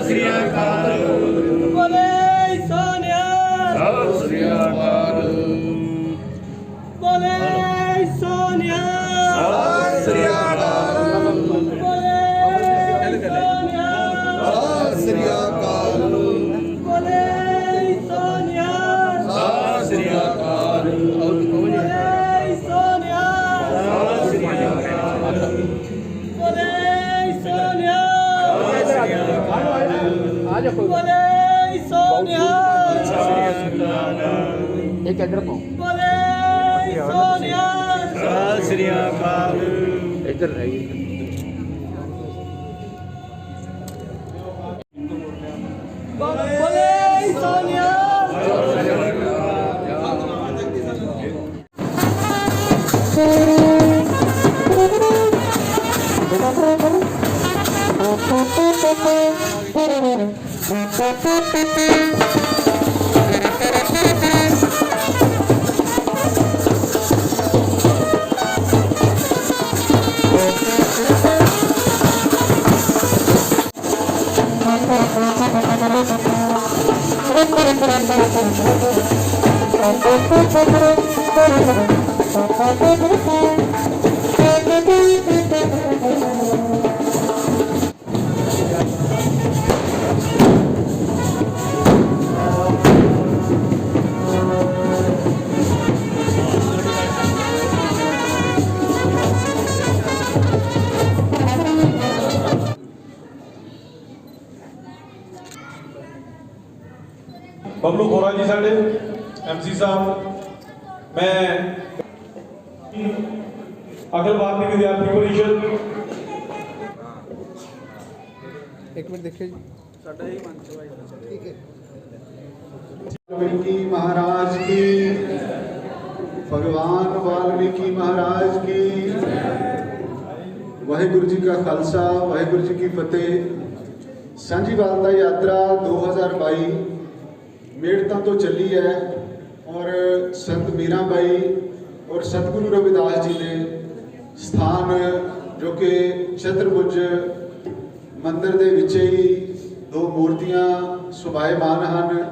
श्री अकाल। बोले सोनिया सत श्री अकाल। बोले सोनिया सत श्री अकाल। बोले सोनिया सत श्री अकाल। बोले सोनिया सत श्री अकाल। बोले सोनिया सत श्री अकाल। बोले सोनिया बोले सोनिया एक इधर को बोले सोनिया सत श्री अकाल। इधर रहेगी बोले सोनिया बबलू खोरा जी साढ़े MC साहब, मैं अखिल भारतीय विद्यार्थी परिषद एक मिनट देखिए वाल्मीकि महाराज की, भगवान वाल्मीकि महाराज की। वाहिगुरु जी का खालसा, वाहिगुरु जी की फतेह। सांझी वालता यात्रा 2022 मेड़ता तो चली है और संत मीरा बाई और सतगुरु रविदास जी ने स्थान जो कि छत्रभुज मंदिर के विच ही दो मूर्तियां सुभाएमान हैं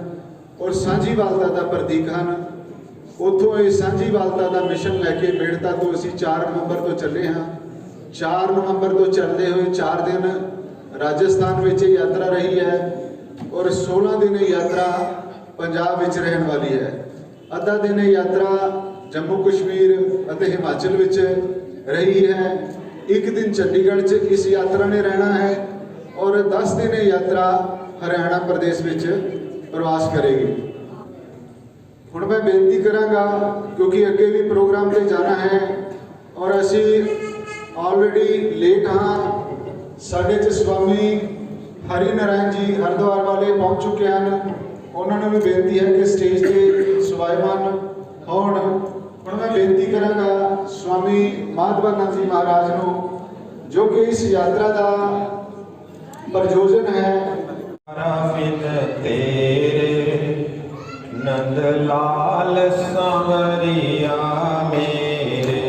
और सांझी वालता का प्रतीक हैं। उतों ये सांझी वालता का मिशन लैके मेड़ता तो असी 4 नवंबर तो चले हाँ। 4 नवंबर तो चलते हुए 4 दिन राजस्थान में यात्रा रही है और 16 दिन यात्रा पंजाब विच रहने वाली है। अद्धा दिन यात्रा जम्मू कश्मीर और हिमाचल विच रही है। एक दिन चंडीगढ़ च इस यात्रा ने रहना है और 10 दिन यात्रा हरियाणा प्रदेश विच प्रवास करेगी। हुण मैं बेनती करांगा क्योंकि अगे भी प्रोग्राम पे जाना है और असी ऑलरेडी लेट हाँ। साढ़े च स्वामी हरि नारायण जी हरिद्वार वाले पहुँच चुके हैं। उन्होंने भी बेनती है कि स्टेज के सुभाएमान होण। हुण मैं बेनती करांगा स्वामी माधवानंद जी महाराज नूं जो कि इस यात्रा का प्रयोजन है। नंद लाल सांवरिया मेरे,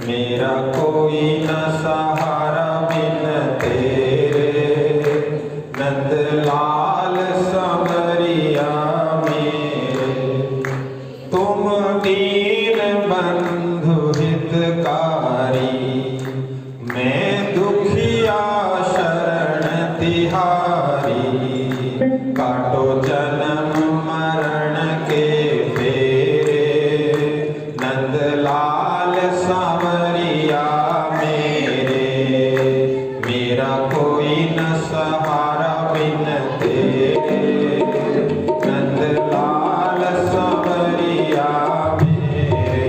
मेरा कोई न सहारा बिन तेरे। नंद लाल सांवरिया मेरे, तुम दीन बंधु हितकारी। मैं दुखिया शरण तिहारी। काटो जन्म मरण के फेरे। नंद लाल सांवरिया मेरे, मेरा कोई न सहारा बिन तेरे। नंद लाल सांवरिया मेरे,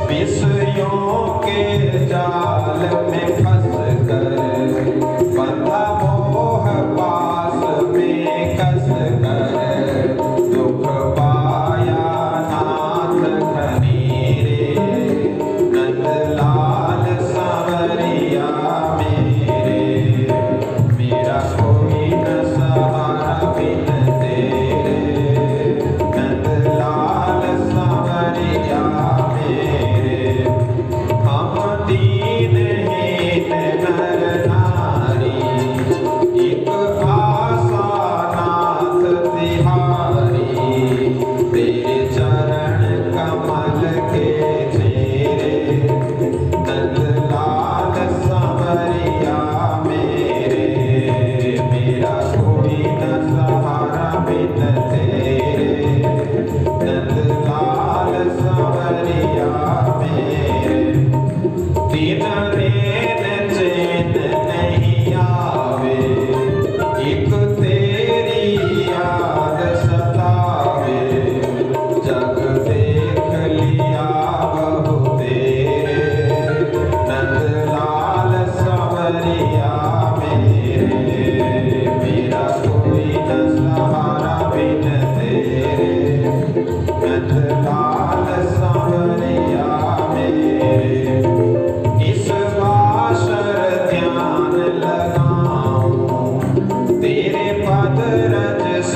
विषयों के जाल में फंस कर बंधा मोह पास में कस कर। दुख पाया नाथ घनेरे। नंद लाल सांवरिया मेरे, मेरा कोई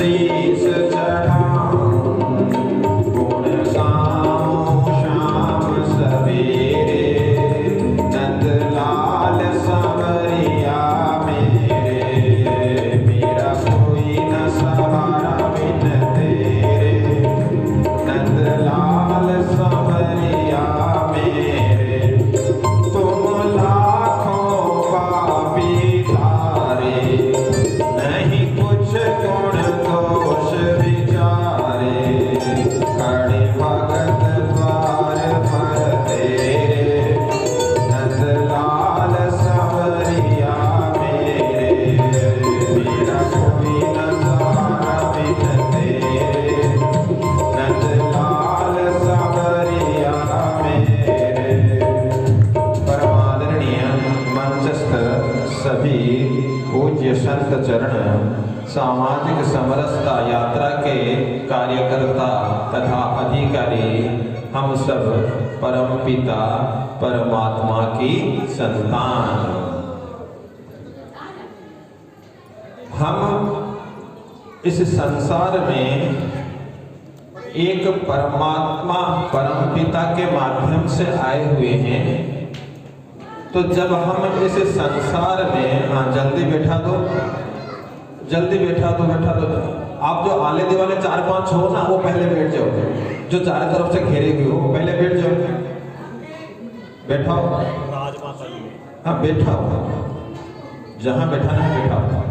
शीस चढ़ाऊं, गुण गाऊं शाम सवेरे, नंदलाल सांवरिया मेरे, मेरा कोई न सहारा बिन तेरे, नंदलाल सांवरिया मेरे, तुम लाखों पापी तारे, नहीं कुछ गुण दोष विचारे, खड़े भगत द्वार पर तेरे, नंदलाल सांवरिया मेरे, मेरा कोई न सहारा बिन तेरे, नंदलाल सांवरिया मेरे। परमादरणीय मंचस्थ सभी पूज्य संत चरण, सामाजिक समरसता यात्रा के कार्यकर्ता तथा अधिकारी, हम सब परम पिता परमात्मा की संतान। हम इस संसार में एक परमात्मा परम पिता के माध्यम से आए हुए हैं। तो जब हम इस संसार में, हाँ जल्दी बैठा दो, जल्दी बैठा दो, बैठा दो। आप जो आले वाले 4-5 हो ना, वो पहले बैठ जाओ। जो चारों तरफ से घेरे हुए हो पहले बैठ जाओ, बैठाओ। हाँ बैठाओ, जहां बैठाना है बैठाओ।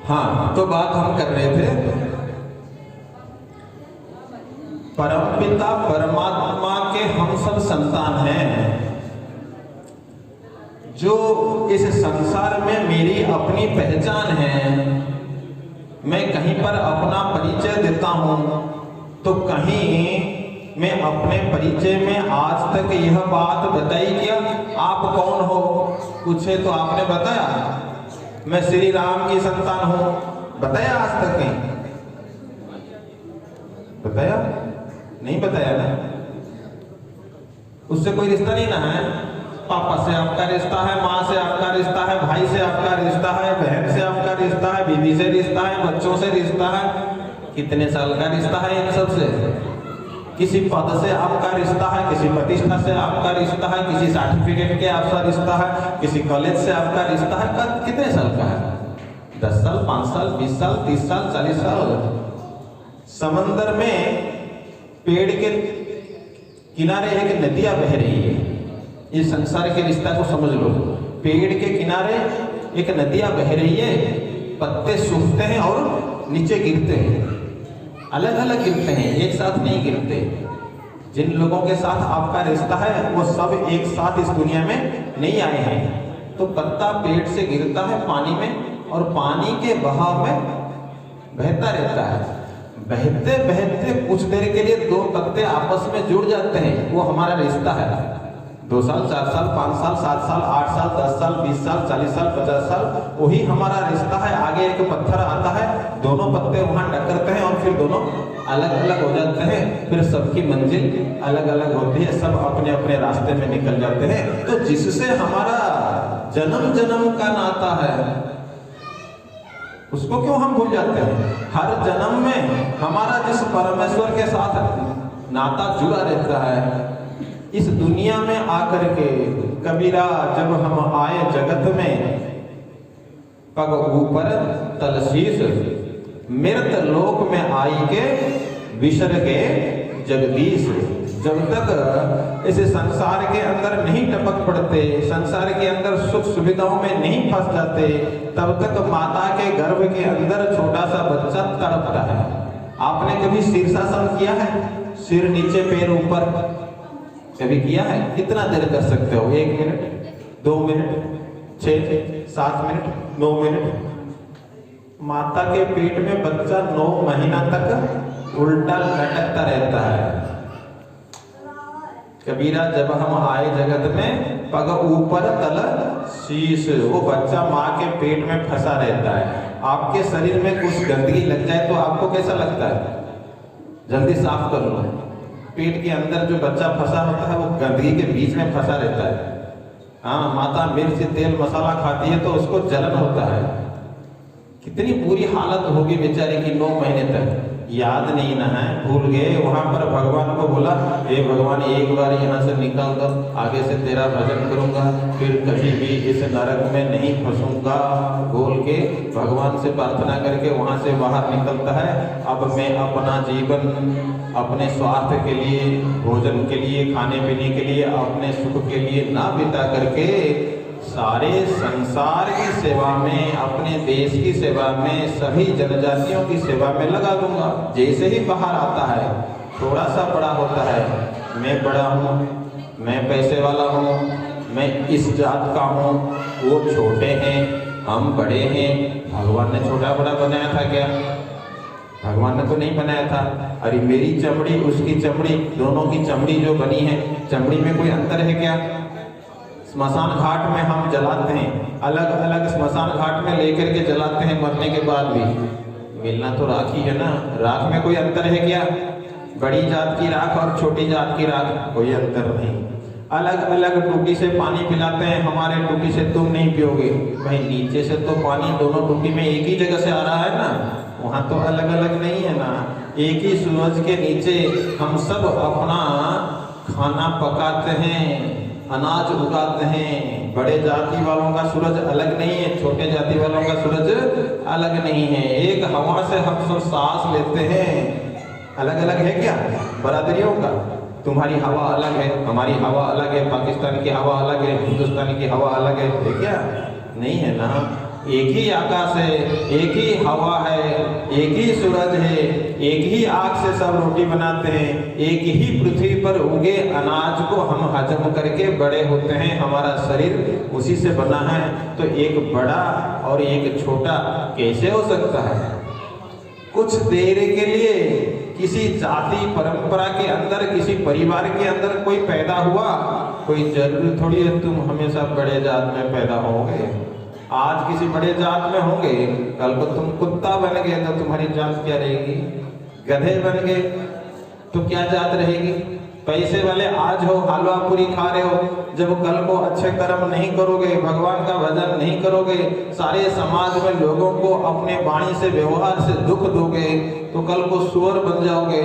हाँ, तो बात हम कर रहे थे परमपिता परमात्मा के हम सब संतान हैं। जो इस संसार में मेरी अपनी पहचान है, मैं कहीं पर अपना परिचय देता हूं तो कहीं मैं अपने परिचय में आज तक यह बात बताई क्या आप कौन हो, पूछे तो आपने बताया मैं श्री राम की संतान हूं, बताया आज तक नहीं बताया? नहीं बताया ना। उससे कोई रिश्ता नहीं ना है। पापा से आपका रिश्ता है, माँ से आपका रिश्ता है, भाई से आपका रिश्ता है, बहन से आपका रिश्ता है, बीवी से रिश्ता है, बच्चों से रिश्ता है। कितने साल का रिश्ता है इन सब से? किसी पद से आपका रिश्ता है, किसी प्रतिष्ठा से आपका रिश्ता है, किसी सर्टिफिकेट के आपका रिश्ता है, किसी कॉलेज से आपका रिश्ता है। कितने साल का है? 10 साल, 5 साल, 20 साल, 30 साल, 40 साल। समंदर में पेड़ के किनारे एक नदियां बह रही है। इस संसार के रिश्ता को समझ लो। पेड़ के किनारे एक नदियां बह रही है, पत्ते सूखते हैं और नीचे गिरते हैं, अलग अलग गिरते हैं, एक साथ नहीं गिरते। जिन लोगों के साथ आपका रिश्ता है वो सब एक साथ इस दुनिया में नहीं आए हैं। तो पत्ता पेड़ से गिरता है पानी में और पानी के बहाव में बहता रहता है। बहते बहते कुछ देर के लिए 2 पत्ते आपस में जुड़ जाते हैं, वो हमारा रिश्ता है। 2 साल, 4 साल, 5 साल, 7 साल, 8 साल, 10 साल, 20 साल, 40 साल, 50 साल, वही हमारा रिश्ता है। आगे एक पत्थर आता है, दोनों पत्ते वहां टकरते हैं और फिर दोनों अलग अलग हो जाते हैं। फिर सबकी मंजिल अलग अलग होती है, सब अपने अपने रास्ते में निकल जाते हैं। तो जिससे हमारा जन्म जन्म का नाता है उसको क्यों हम भूल जाते हैं? हर जन्म में हमारा जिस परमेश्वर के साथ नाता जुड़ा रहता है। इस दुनिया में आकर के कबीरा जब हम आए जगत में, पग ऊपर तल शीस, मृत लोक में आई के विसर के जगदीश। जब तक इस संसार के अंदर नहीं टपक पड़ते, संसार के अंदर सुख सुविधाओं में नहीं फंस जाते, तब तक माता के गर्भ के अंदर छोटा सा बच्चा तड़पता है। आपने कभी शीर्षासन किया है? सिर नीचे पैर ऊपर कभी किया है? कितना देर कर सकते हो? 1 मिनट, 2 मिनट, 6, 7 मिनट, 9 मिनट। माता के पेट में बच्चा 9 महीना तक उल्टा लटकता रहता है। कबीरा जब हम आए जगत में, पग ऊपर तल शीश, वो बच्चा माँ के पेट में फंसा रहता है। आपके शरीर में कुछ गंदगी लग जाए तो आपको कैसा लगता है? जल्दी साफ कर लो। पेट के अंदर जो बच्चा फंसा होता है वो गंदगी के बीच में फंसा रहता है। हाँ, माता मिर्च तेल मसाला खाती है तो उसको जलन होता है। कितनी बुरी हालत होगी बेचारे की 9 महीने तक। याद नहीं ना है, भूल गए। वहां पर भगवान को बोला, हे भगवान एक बार यहाँ से निकाल दो, आगे से तेरा भजन करूंगा, फिर कभी भी इस नरक में नहीं फंसूंगा बोल के भगवान से प्रार्थना करके वहां से बाहर निकलता है। अब मैं अपना जीवन अपने स्वार्थ के लिए, भोजन के लिए, खाने पीने के लिए, अपने सुख के लिए ना बिता करके सारे संसार की सेवा में, अपने देश की सेवा में, सभी जनजातियों की सेवा में लगा दूंगा। जैसे ही बाहर आता है, थोड़ा सा बड़ा होता है, मैं बड़ा हूँ, मैं पैसे वाला हूँ, मैं इस जात का हूँ, वो छोटे हैं, हम बड़े हैं। भगवान ने छोटा बड़ा बनाया था क्या? भगवान ने तो नहीं बनाया था। अरे मेरी चमड़ी, उसकी चमड़ी, दोनों की चमड़ी जो बनी है, चमड़ी में कोई अंतर है क्या? स्मशान घाट में हम जलाते हैं, अलग अलग स्मशान घाट में लेकर के जलाते हैं, मरने के बाद भी मिलना तो राख ही है ना। राख में कोई अंतर है क्या? बड़ी जात की राख और छोटी जात की राख, कोई अंतर नहीं। अलग अलग टूटी से पानी पिलाते हैं, हमारे टूटी से तुम नहीं पियोगे। भाई नीचे से तो पानी दोनों टूटी में एक ही जगह से आ रहा है ना, वहाँ तो अलग अलग नहीं है ना। एक ही सूरज के नीचे हम सब अपना खाना पकाते हैं, अनाज उगाते हैं। बड़े जाति वालों का सूरज अलग नहीं है, छोटे जाति वालों का सूरज अलग नहीं है। एक हवा से हम सब सांस लेते हैं, अलग अलग है क्या बरादरियों का? तुम्हारी हवा अलग है, हमारी हवा अलग है, पाकिस्तान की हवा अलग है, हिंदुस्तान की हवा अलग है क्या? नहीं है ना। एक ही आकाश है, एक ही हवा है, एक ही सूरज है, एक ही आग से सब रोटी बनाते हैं, एक ही पृथ्वी पर उगे अनाज को हम हजम करके बड़े होते हैं। हमारा शरीर उसी से बना है, तो एक बड़ा और एक छोटा कैसे हो सकता है? कुछ देर के लिए किसी जाति परंपरा के अंदर, किसी परिवार के अंदर कोई पैदा हुआ, कोई जरूरी थोड़ी है तुम हमेशा बड़े जात में पैदा होगे। आज किसी बड़े जात में होंगे, कल को तुम कुत्ता बन गए तो तुम्हारी जात क्या रहेगी? गधे बन गए तो क्या जात रहेगी? पैसे वाले आज हो, हलवा पूरी खा रहे हो, जब कल को अच्छे कर्म नहीं करोगे, भगवान का भजन नहीं करोगे, सारे समाज में लोगों को अपने वाणी से, व्यवहार से दुख दोगे, तो कल को सुअर बन जाओगे।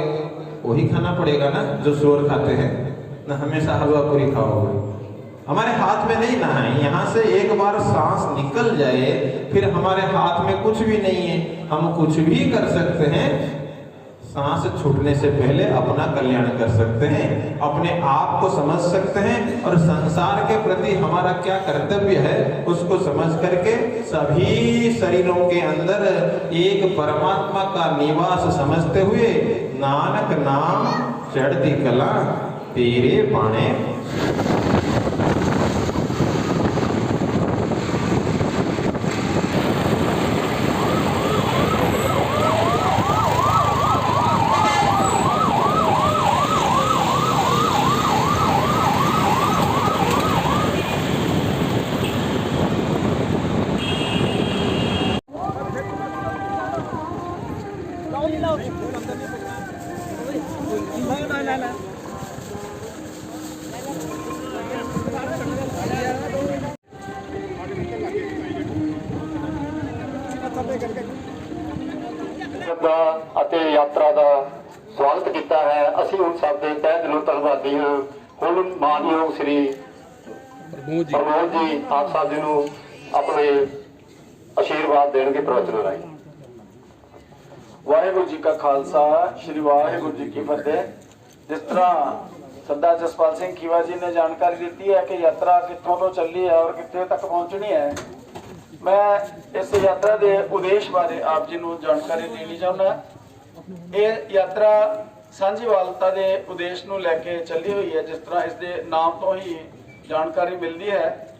वही खाना पड़ेगा ना जो सुअर खाते हैं ना, हमेशा हलवा पूरी खाओगे। हमारे हाथ में नहीं ना है, यहाँ से एक बार सांस निकल जाए फिर हमारे हाथ में कुछ भी नहीं है। हम कुछ भी कर सकते हैं, सांस छूटने से पहले अपना कल्याण कर सकते हैं, अपने आप को समझ सकते हैं, और संसार के प्रति हमारा क्या कर्तव्य है उसको समझ करके सभी शरीरों के अंदर एक परमात्मा का निवास समझते हुए, नानक नाम चढ़ती कला तेरे पाने। ਅਤੇ ਯਾਤਰਾ ਦਾ ਸਵਾਗਤ ਕੀਤਾ ਹੈ। ਅਸੀਂ ਹੁਣ ਸਭ ਦੇ ਤਹਿ ਦਿਲੋਂ ਧੰਨਵਾਦੀ ਹਾਂ। ਹੁਣ ਮਾਨਯੋਗ ਸ੍ਰੀ ਪ੍ਰਮੋਦ ਜੀ ਆਪ ਸਾਹਿਬ ਜੀ ਨੂੰ ਆਪਣੇ ਆਸ਼ੀਰਵਾਦ ਦੇਣਗੇ ਪ੍ਰਵਚਨ ਰਾਹੀਂ। ਵਾਹਿਗੁਰੂ ਜੀ ਕਾ ਖਾਲਸਾ, ਸ਼੍ਰੀ ਵਾਹਿਗੁਰੂ ਜੀ ਕੀ ਫਤਿਹ। ਜਿਸ ਤਰ੍ਹਾਂ ਸਰਦਾਰ ਜਸਪਾਲ ਸਿੰਘ ਖੀਵਾ ਜੀ ਨੇ ਜਾਣਕਾਰੀ ਦਿੱਤੀ ਹੈ ਕਿ ਯਾਤਰਾ ਕਿੱਥੋਂ ਤੋਂ ਚੱਲੀ ਹੈ ਔਰ ਕਿੱਥੇ ਤੱਕ ਪਹੁੰਚਣੀ ਹੈ, ਮੈਂ ਇਸ ਯਾਤਰਾ ਦੇ ਉਦੇਸ਼ ਬਾਰੇ ਆਪ ਜੀ ਨੂੰ ਜਾਣਕਾਰੀ ਦੇਣੀ ਚਾਹੁੰਦਾ। ਇਹ ਯਾਤਰਾ ਸਾਂਝੀਵਾਲਤਾ ਦੇ ਉਦੇਸ਼ ਨੂੰ ਲੈ ਕੇ ਚੱਲੀ ਹੋਈ ਹੈ। ਜਿਸ ਤਰ੍ਹਾਂ ਇਸ ਦੇ ਨਾਮ ਤੋਂ ਹੀ ਜਾਣਕਾਰੀ ਮਿਲਦੀ ਹੈ,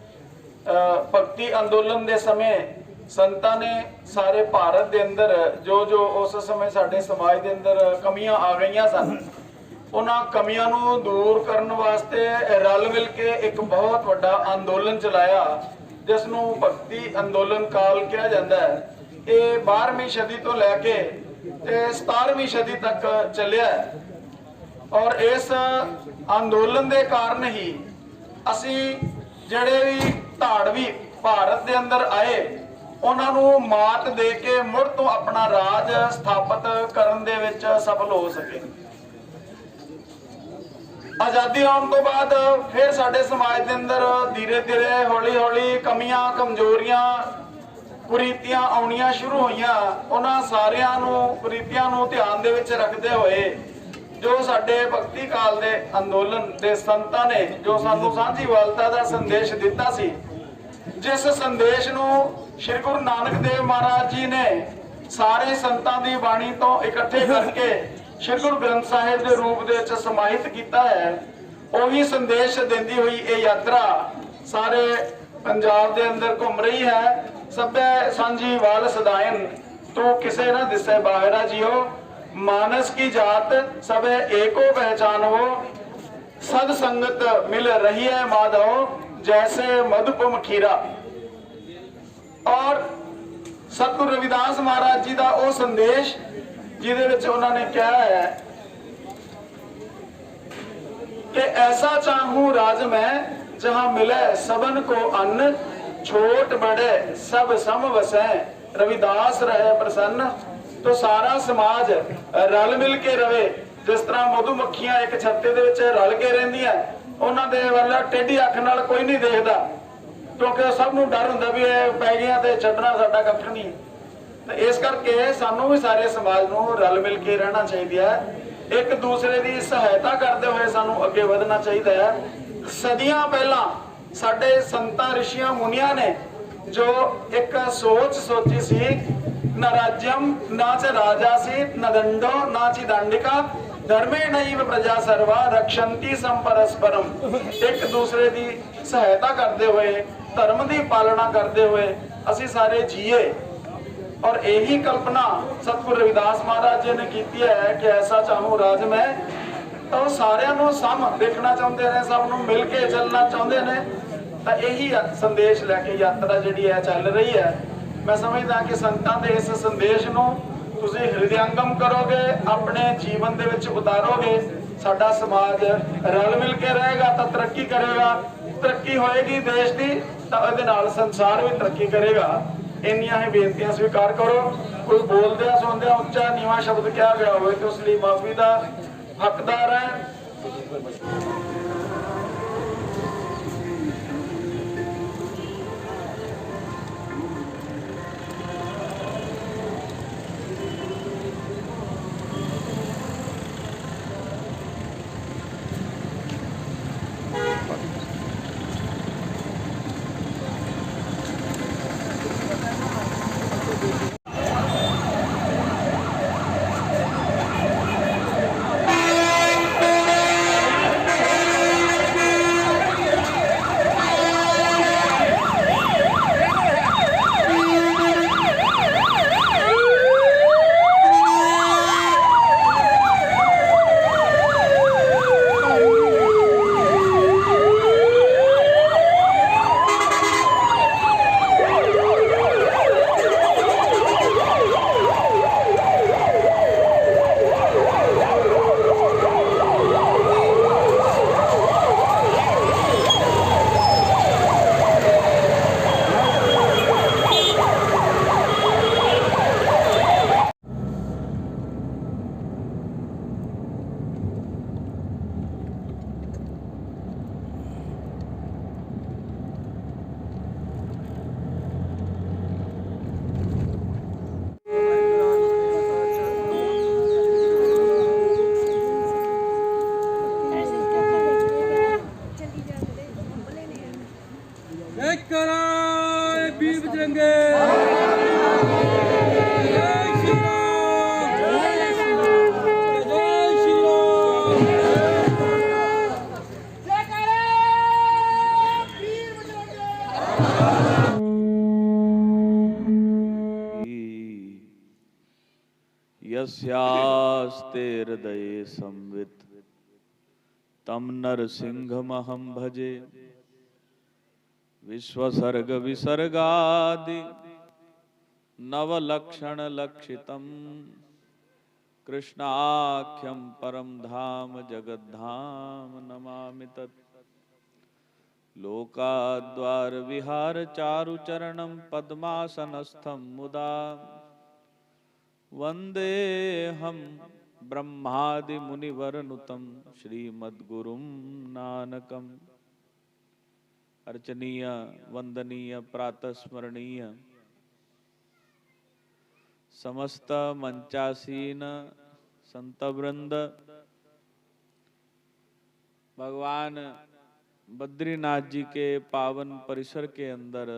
ਭਗਤੀ ਅੰਦੋਲਨ ਦੇ ਸਮੇਂ ਸੰਤਾਂ ਨੇ ਸਾਰੇ ਭਾਰਤ ਦੇ ਅੰਦਰ ਜੋ ਉਸ ਸਮੇਂ ਸਾਡੇ ਸਮਾਜ ਦੇ ਅੰਦਰ ਕਮੀਆਂ ਆ ਗਈਆਂ ਸਨ, ਉਹਨਾਂ ਕਮੀਆਂ ਨੂੰ ਦੂਰ ਕਰਨ ਵਾਸਤੇ ਰਲ ਮਿਲ ਕੇ ਇੱਕ ਬਹੁਤ ਵੱਡਾ ਅੰਦੋਲਨ ਚਲਾਇਆ, ਜਿਸ ਨੂੰ ਭਗਤੀ ਅੰਦੋਲਨ ਕਾਲ ਕਿਹਾ ਜਾਂਦਾ ਹੈ। ਇਹ 12ਵੀਂ ਸਦੀ ਤੋਂ ਲੈ ਕੇ ਤੇ 17ਵੀਂ ਸਦੀ ਤੱਕ ਚੱਲਿਆ ਹੈ। ਔਰ ਇਸ ਅੰਦੋਲਨ ਦੇ ਕਾਰਨ ਹੀ ਅਸੀਂ ਜਿਹੜੇ ਵੀ ਧਾੜਵੀ ਭਾਰਤ ਦੇ ਅੰਦਰ ਆਏ ਉਹਨਾਂ ਨੂੰ ਮਾਤ ਦੇ ਕੇ ਮੁੜ ਤੋਂ ਆਪਣਾ ਰਾਜ ਸਥਾਪਿਤ ਕਰਨ ਦੇ ਵਿੱਚ ਸਫਲ ਹੋ ਸਕੇ। ਆਜ਼ਾਦੀ ਆਉਣ ਤੋਂ ਬਾਅਦ ਫਿਰ ਸਾਡੇ ਸਮਾਜ ਦੇ ਅੰਦਰ ਧੀਰੇ ਧੀਰੇ ਹੌਲੀ ਹੌਲੀ ਕਮੀਆਂ ਕਮਜ਼ੋਰੀਆਂ ਕੁਰੀਤੀਆਂ ਆਉਣੀਆਂ ਸ਼ੁਰੂ ਹੋਈਆਂ। ਉਹਨਾਂ ਸਾਰਿਆਂ ਨੂੰ ਕੁਰੀਤੀਆਂ ਨੂੰ ਧਿਆਨ ਦੇ ਵਿੱਚ ਰੱਖਦੇ ਹੋਏ ਜੋ ਸਾਡੇ ਭਗਤੀ ਕਾਲ ਦੇ ਅੰਦੋਲਨ ਦੇ ਸੰਤਾਂ ਨੇ ਜੋ ਸਾਨੂੰ ਸਾਂਝੀਵਾਲਤਾ ਦਾ ਸੰਦੇਸ਼ ਦਿੱਤਾ ਸੀ, ਜਿਸ ਸੰਦੇਸ਼ ਨੂੰ ਸ਼੍ਰੀ ਗੁਰੂ ਨਾਨਕ ਦੇਵ ਮਹਾਰਾਜ ਜੀ ਨੇ ਸਾਰੇ ਸੰਤਾਂ ਦੀ ਬਾਣੀ ਤੋਂ ਇਕੱਠੇ ਕਰਕੇ ਸ਼੍ਰੀ ਗੁਰੂ ਗ੍ਰੰਥ ਸਾਹਿਬ ਦੇ ਰੂਪ ਦੇ ਵਿੱਚ ਸਮਾਹਿਤ ਕੀਤਾ ਹੈ, ਉਹੀ ਸੰਦੇਸ਼ ਦਿੰਦੀ ਹੋਈ ਇਹ ਯਾਤਰਾ ਸਾਰੇ ਪੰਜਾਬ ਦੇ ਅੰਦਰ ਘੁੰਮ ਰਹੀ ਹੈ। ਸਭੇ ਸਾਂਝੀ ਵਾਲ ਸਦਾਇਨ ਤੂੰ ਕਿਸੇ ਨਾ ਦਿਸੇ ਬਾਹਰਾ ਜੀਓ, मानस की जात सबे एको पहचानो, सद संगत मिल रही है माधव जैसे मधुपम खीरा। और सतगुरु रविदास महाराज जी का वो संदेश जिहदे विच उन्होंने कहा है कि ऐसा चाहूं राज में जहां मिले सबन को अन्न, छोट बड़े सब सम वसै, रविदास रहे प्रसन्न। तो सारा समाज रल मिल के रवे, जिस तरह मधुमक्खियां एक छत्ते दे विच रल के रहिंदियां, उन्हां दे वल टेढ़ी अख नाल कोई नहीं देखदा, क्योंकि सब नूं डर हुंदा भी ये पै गया ते छड्डना साडा कख नहीं। तो इस करके सानू भी सारे समाज नूं रल मिल के रहना चाहिए है। एक दूसरे की सहायता करते हुए सानू अगे वधना चाहिए है। सदियां पहला साडे संतां ऋषियां मुनियां ने जो एक सोच सोची सी, न राज्यम ना च राजा सी, न दंडो ना ची दंडिका, धर्मे नैव प्रजा सर्वा रक्षन्ति संपरस्परम। एक दूसरे की सहायता करते हुए धर्म की पालना करते हुए असी सारे जिए। और यही कल्पना सतगुरु रविदास महाराज जी ने की है कि ऐसा चाहूं राज में, तो सारिਆਂ ਨੂੰ सम देखना चाहते हैं, सब ਨੂੰ मिल के चलना चाहते हैं। तो यही संदेश लैके यात्रा जी है चल रही है। मैं समझदा कि संतां दे इस संदेश नूं तुसीं हृदयंगम करोगे, अपने जीवन दे विच उतारोगे, साडा समाज रल मिल के रहेगा तो तरक्की करेगा, तरक्की होएगी देश की तो इहदे नाल संसार भी तरक्की करेगा। इन्नियां ही बेनतियां स्वीकार करो। कोई बोलदे सुनदे उच्चा नीवा शब्द कहा गया होवे तो उस लई माफी दा हकदार है। यस्यास्ते हृदये संवित् तम नरसिंहमहं भजे। विश्वसर्ग विसर्गादि नवलक्षण लक्षितम कृष्णाख्यम परम धाम जगद्धाम नमामि तत्। लोकाद्वार विहार चारुचरणं पद्मासनस्थं मुदा वंदे हम ब्रह्मादि मुनिवरनुतं श्रीमद्गुरुं नानकम्। अर्चनीय वंदनीय प्रातस्मरणीय समस्त मंचासीन संतवृंद, भगवान बद्रीनाथ जी के पावन परिसर के अंदर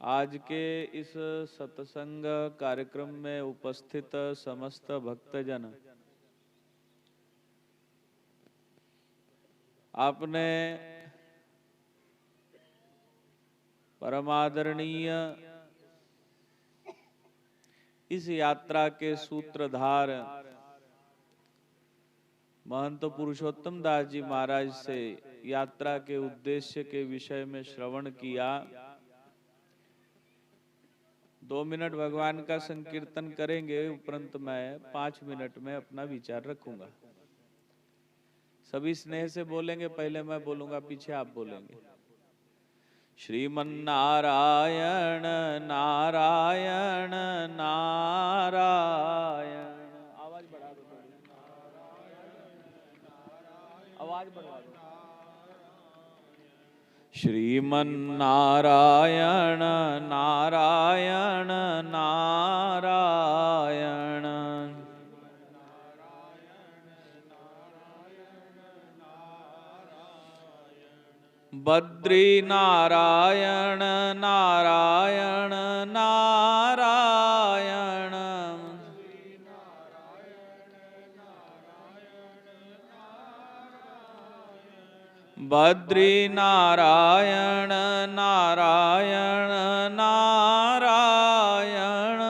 आज के इस सत्संग कार्यक्रम में उपस्थित समस्त भक्तजन, आपने परमादरणीय इस यात्रा के सूत्रधार महंत पुरुषोत्तम दास जी महाराज से यात्रा के उद्देश्य के विषय में श्रवण किया। 2 मिनट भगवान का संकीर्तन करेंगे, उपरंत मैं 5 मिनट में अपना विचार रखूंगा। सभी स्नेह से बोलेंगे, पहले मैं बोलूंगा, पीछे आप बोलेंगे। श्रीमन्नारायण नारायण नारायण, आवाज बढ़ा दो, आवाज बढ़ा दो। श्रीमन्नारायण नारायण नारायण, बद्री नारायण नारायण नारायण, बद्री नारायण नारायण नारायण,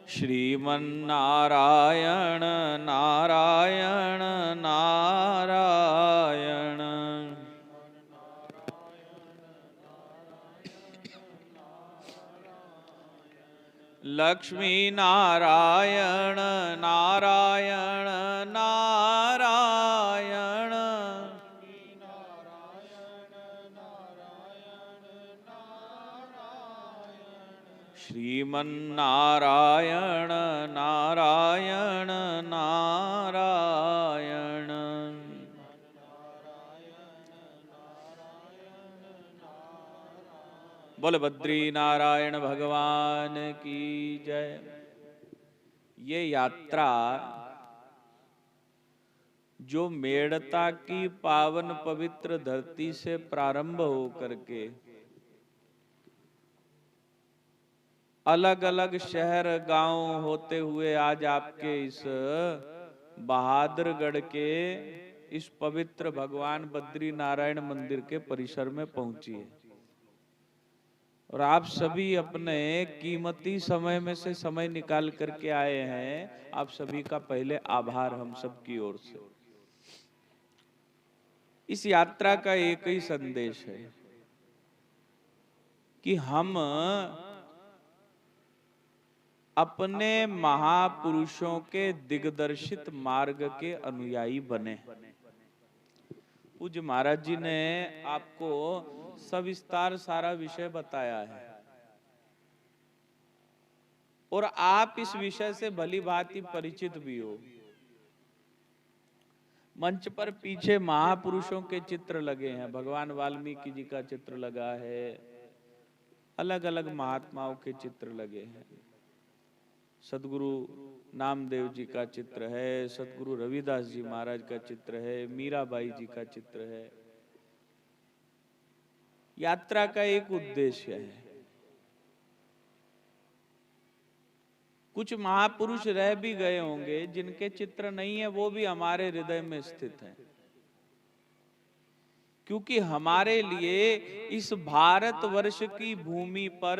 श्रीमन्नारायण नारायण नारायण, लक्ष्मी नारायण नारायण नारायण, श्रीमन्नारायण नारायण नारायण, बोले बद्री नारायण भगवान की जय। ये यात्रा जो मेड़ता की पावन पवित्र धरती से प्रारंभ हो करके अलग अलग शहर गांव होते हुए आज आपके इस बहादुरगढ़ के इस पवित्र भगवान बद्री नारायण मंदिर के परिसर में पहुंची है। और आप सभी अपने कीमती समय में से समय निकाल करके आए हैं। आप सभी का पहले आभार हम सब की ओर से। इस यात्रा का एक ही संदेश है कि हम अपने महापुरुषों के दिग्दर्शित मार्ग के अनुयायी बने। पूज्य महाराज जी ने आपको सविस्तार सारा विषय बताया है और आप इस विषय से भली भांति परिचित भी हो। मंच पर पीछे महापुरुषों के चित्र लगे हैं, भगवान वाल्मीकि जी का चित्र लगा है, अलग अलग महात्माओं के चित्र लगे हैं। सदगुरु नामदेव जी का चित्र है, सदगुरु रविदास जी महाराज का चित्र है, मीराबाई जी का चित्र है। यात्रा का एक उद्देश्य है। कुछ महापुरुष रह भी गए होंगे, जिनके चित्र नहीं है, वो भी हमारे हृदय में स्थित हैं। क्योंकि हमारे लिए इस भारतवर्ष की भूमि पर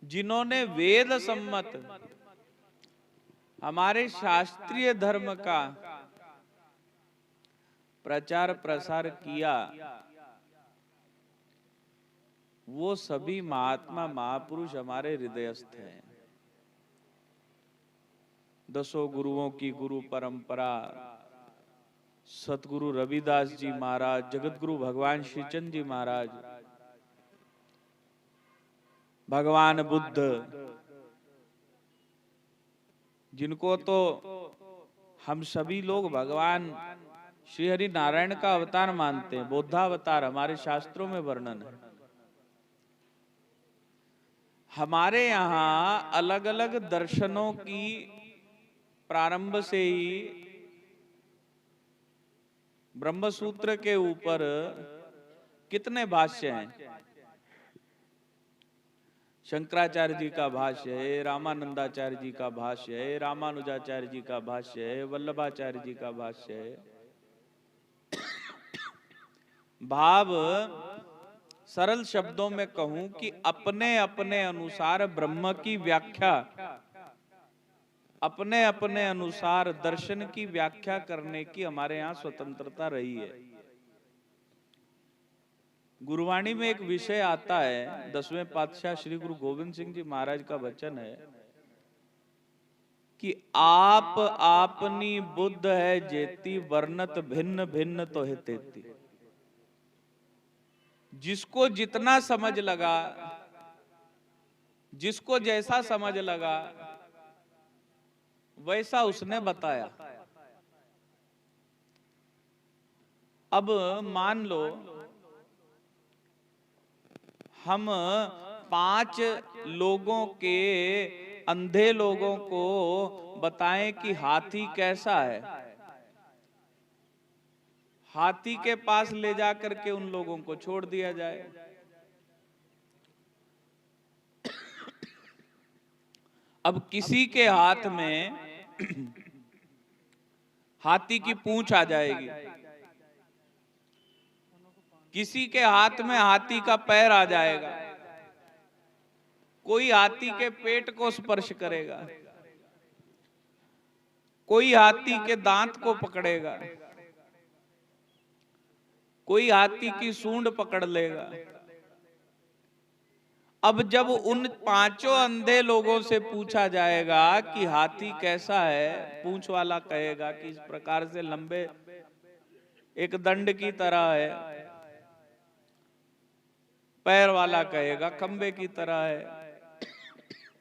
जिन्होंने वेद सम्मत हमारे शास्त्रीय धर्म का प्रचार प्रसार किया, वो सभी महात्मा महापुरुष हमारे हृदयस्थ हैं। दसों गुरुओं की गुरु परंपरा, सतगुरु रविदास जी महाराज, जगत गुरु भगवान श्रीचंद जी महाराज, भगवान बुद्ध, जिनको तो हम सभी लोग भगवान श्री हरि नारायण का अवतार मानते हैं, बुद्धावतार हमारे शास्त्रों में वर्णन है। हमारे यहाँ अलग अलग दर्शनों की प्रारंभ से ही ब्रह्मसूत्र के ऊपर कितने भाष्य हैं। शंकराचार्य जी का भाष्य है, रामानंदाचार्य जी का भाष्य है, रामानुजाचार्य जी का भाष्य है, वल्लभाचार्य जी का भाष्य है। भाव सरल शब्दों में कहूं कि अपने अपने अनुसार ब्रह्म की व्याख्या, अपने अपने अनुसार दर्शन की व्याख्या करने की हमारे यहाँ स्वतंत्रता रही है। गुरुवाणी में एक विषय आता है, 10वें पातशाह श्री गुरु गोविंद सिंह जी महाराज का वचन है कि आप आपनी बुद्ध है जेती, वर्णत भिन्न भिन्न तो है तेती। जिसको जितना समझ लगा, जिसको जैसा समझ लगा, वैसा उसने बताया। अब मान लो हम 5 लोगों के, अंधे लोगों को बताएं कि हाथी कैसा है, हाथी के पास ले जाकर के उन लोगों को छोड़ दिया जाए। अब किसी के हाथ में हाथी की पूंछ आ जाएगी, किसी के हाथ में हाथी का पैर आ जाएगा, कोई हाथी के पेट को स्पर्श करेगा, कोई हाथी के दांत को पकड़ेगा, कोई हाथी की सूंड पकड़ लेगा। अब जब उन 5 अंधे लोगों से पूछा जाएगा कि हाथी कैसा है, पूंछ वाला कहेगा कि इस प्रकार से लंबे एक दंड की तरह है, पैर वाला कहेगा खंबे की तरह है,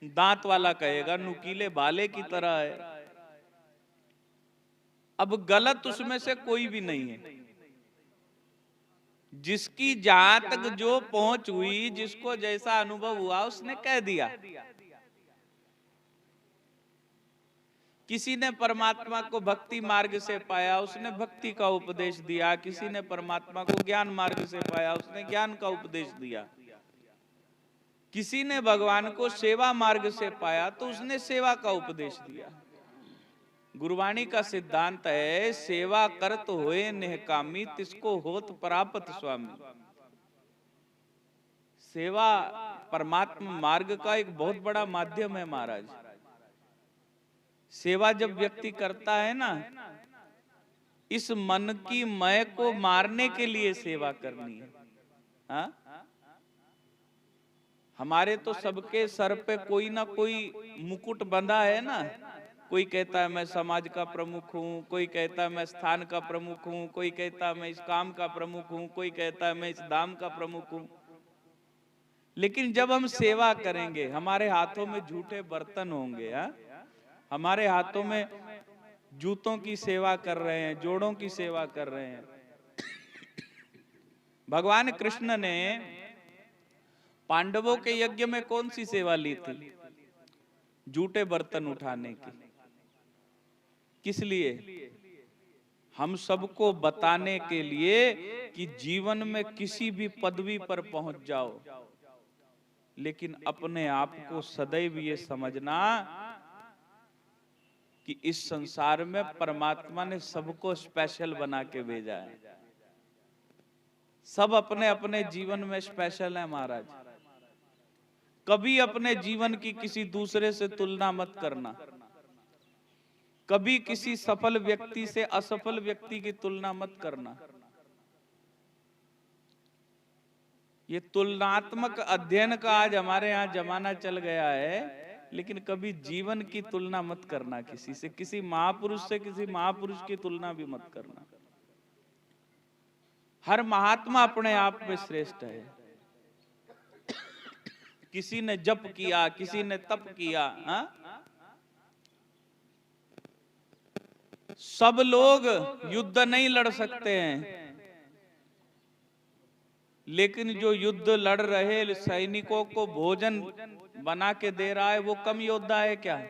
दांत वाला कहेगा नुकीले भाले की तरह है। अब गलत उसमें से कोई भी नहीं है। जिसकी जहां तक जो पहुंच हुई, जिसको जैसा अनुभव हुआ, उसने कह दिया। किसी ने परमात्मा को भक्ति मार्ग से पाया, उसने भक्ति का उपदेश दिया। किसी ने परमात्मा को ज्ञान मार्ग से पाया, उसने ज्ञान का उपदेश दिया। किसी ने भगवान को सेवा मार्ग से पाया तो उसने सेवा का उपदेश दिया। गुरुवाणी का सिद्धांत है, सेवा करत होए निहकामी, तिसको होत प्राप्त स्वामी। सेवा परमात्मा मार्ग का एक बहुत बड़ा माध्यम है महाराज। सेवा जब व्यक्ति करता है ना, इस मन की मैं को मारने के लिए सेवा करनी है। हाँ? हमारे तो सबके सर पे कोई ना कोई मुकुट बंधा है ना। कोई कहता है मैं समाज का प्रमुख हूँ, कोई कहता है मैं स्थान का प्रमुख हूँ, कोई कहता है मैं इस काम का प्रमुख हूँ, कोई कहता है मैं इस धाम का प्रमुख हूँ। लेकिन जब हम सेवा करेंगे, हमारे हाथों में झूठे बर्तन होंगे। हाँ? हमारे हाथों में जूतों की सेवा कर रहे हैं, जोड़ों की सेवा कर रहे हैं। भगवान कृष्ण ने पांडवों के यज्ञ में कौन सी सेवा ली थी? जूठे बर्तन उठाने की। किस लिए? हम सबको बताने के लिए कि जीवन में किसी भी पदवी पर पहुंच जाओ, लेकिन अपने आप को सदैव ये समझना कि इस संसार में परमात्मा ने सबको स्पेशल बना के भेजा है। सब अपने अपने जीवन में स्पेशल है महाराज। कभी अपने जीवन की किसी दूसरे से तुलना मत करना। कभी किसी सफल व्यक्ति से असफल व्यक्ति की तुलना मत करना। ये तुलनात्मक अध्ययन का आज हमारे यहाँ जमाना चल गया है, लेकिन कभी जीवन की तुलना मत करना किसी से, किसी महापुरुष से किसी महापुरुष की तुलना भी मत करना। हर महात्मा अपने आप में श्रेष्ठ है। किसी ने जप किया, किसी ने तप किया, हा? सब लोग युद्ध नहीं लड़ सकते हैं, लेकिन जो युद्ध लड़ रहे सैनिकों को भोजन बना के दे रहा है वो कम योद्धा है क्या?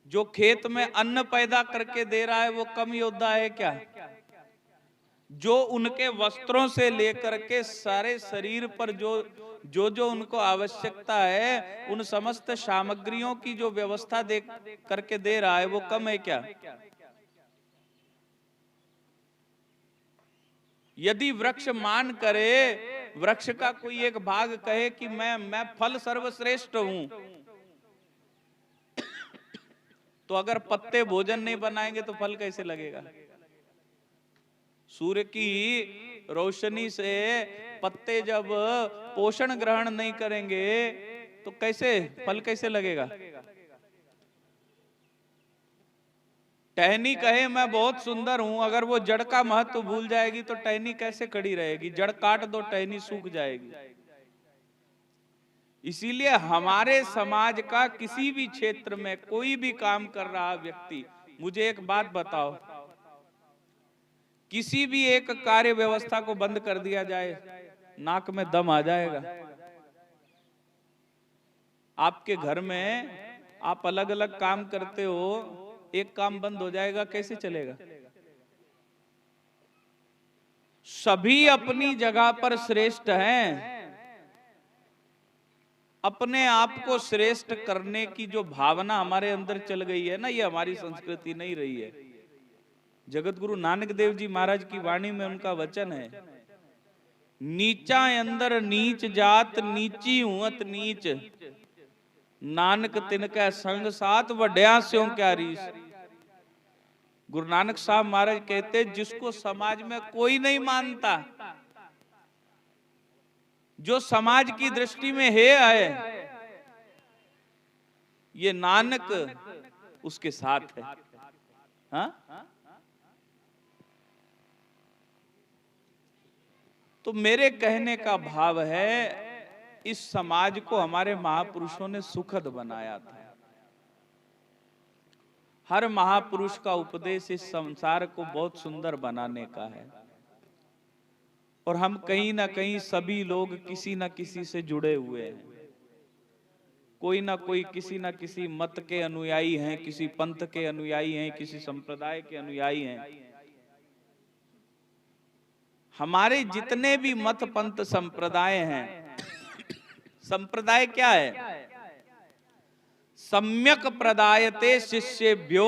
जो खेत में अन्न पैदा करके दे रहा है वो कम योद्धा है क्या? जो उनके वस्त्रों से लेकर के सारे शरीर पर जो उनको आवश्यकता है उन समस्त सामग्रियों की जो व्यवस्था दे करके दे रहा है वो कम है क्या? यदि वृक्ष मान करे, वृक्ष का कोई एक भाग कहे कि मैं फल सर्वश्रेष्ठ हूं, तो अगर पत्ते भोजन नहीं बनाएंगे तो फल कैसे लगेगा? सूर्य की रोशनी से पत्ते जब पोषण ग्रहण नहीं करेंगे तो कैसे फल कैसे लगेगा? टहनी कहे मैं बहुत सुंदर हूं, अगर वो जड़ का महत्व भूल जाएगी तो टहनी कैसे खड़ी रहेगी? जड़ काट दो टहनी सूख जाएगी। इसीलिए हमारे समाज का किसी भी क्षेत्र में कोई भी काम कर रहा व्यक्ति, मुझे एक बात बताओ, किसी भी एक कार्य व्यवस्था को बंद कर दिया जाए, नाक में दम आ जाएगा। आपके घर में आप अलग अलग काम करते हो, एक काम बंद हो जाएगा, कैसे चलेगा? सभी अपनी जगह पर श्रेष्ठ हैं। अपने आप को श्रेष्ठ करने की जो भावना हमारे अंदर चल गई है ना, ये हमारी संस्कृति नहीं रही है। जगत गुरु नानक देव जी महाराज की वाणी में उनका वचन है, नीचा अंदर नीच जात, नीची हुअत नीच, नानक तिनका संग साथ, वड्या स्यों क्या रीस। गुरु नानक साहब महाराज कहते, जिसको समाज में कोई नहीं मानता, जो समाज की दृष्टि में है, ये नानक उसके साथ है। हाँ? तो मेरे कहने का भाव है, इस समाज को हमारे महापुरुषों ने सुखद बनाया था। हर महापुरुष का उपदेश इस संसार को बहुत सुंदर बनाने का है, और हम कहीं ना कहीं सभी लोग किसी ना किसी से जुड़े हुए हैं। कोई ना कोई किसी ना किसी मत के अनुयायी हैं, किसी पंथ के अनुयायी हैं, किसी संप्रदाय के अनुयायी हैं। हमारे जितने भी मत पंथ संप्रदाय हैं, संप्रदाय क्या है? सम्यक प्रदायते शिष्येभ्यो,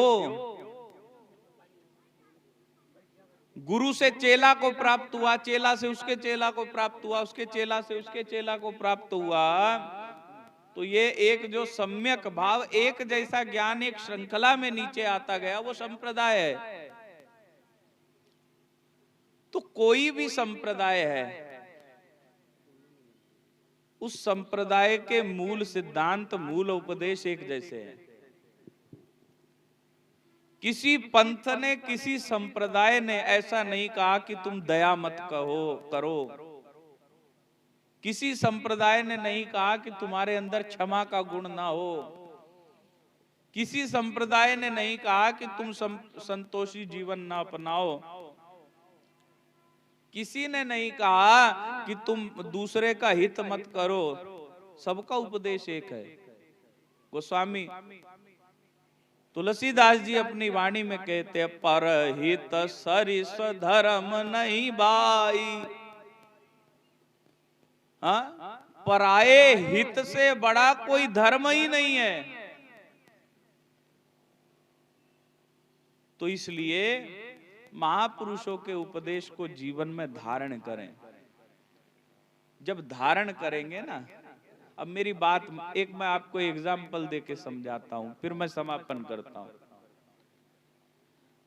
गुरु से चेला को प्राप्त हुआ, चेला से उसके चेला को प्राप्त हुआ, उसके चेला से उसके चेला को प्राप्त हुआ। तो ये एक जो सम्यक भाव, एक जैसा ज्ञान एक श्रृंखला में नीचे आता गया, वो संप्रदाय है। तो कोई भी संप्रदाय है, उस संप्रदाय के मूल सिद्धांत, मूल उपदेश एक जैसे हैं। किसी पंथ ने, किसी संप्रदाय ने ऐसा नहीं कहा कि तुम दया मत करो। किसी संप्रदाय ने नहीं कहा कि तुम्हारे अंदर क्षमा का गुण ना हो। किसी संप्रदाय ने नहीं कहा कि तुम संतोषी जीवन ना अपनाओ। किसी ने नहीं कहा कि तुम दूसरे का हित मत करो। सबका उपदेश एक है। गोस्वामी तुलसीदास जी अपनी वाणी में कहते, पर हित सरिस धर्म नहीं बाई। हाँ? पराये हित से बड़ा कोई धर्म ही नहीं है। तो इसलिए महापुरुषों के उपदेश को जीवन में धारण करें। जब धारण करेंगे ना, अब मेरी बात एक मैं आपको एग्जाम्पल देके समझाता हूं, फिर मैं समापन करता हूं।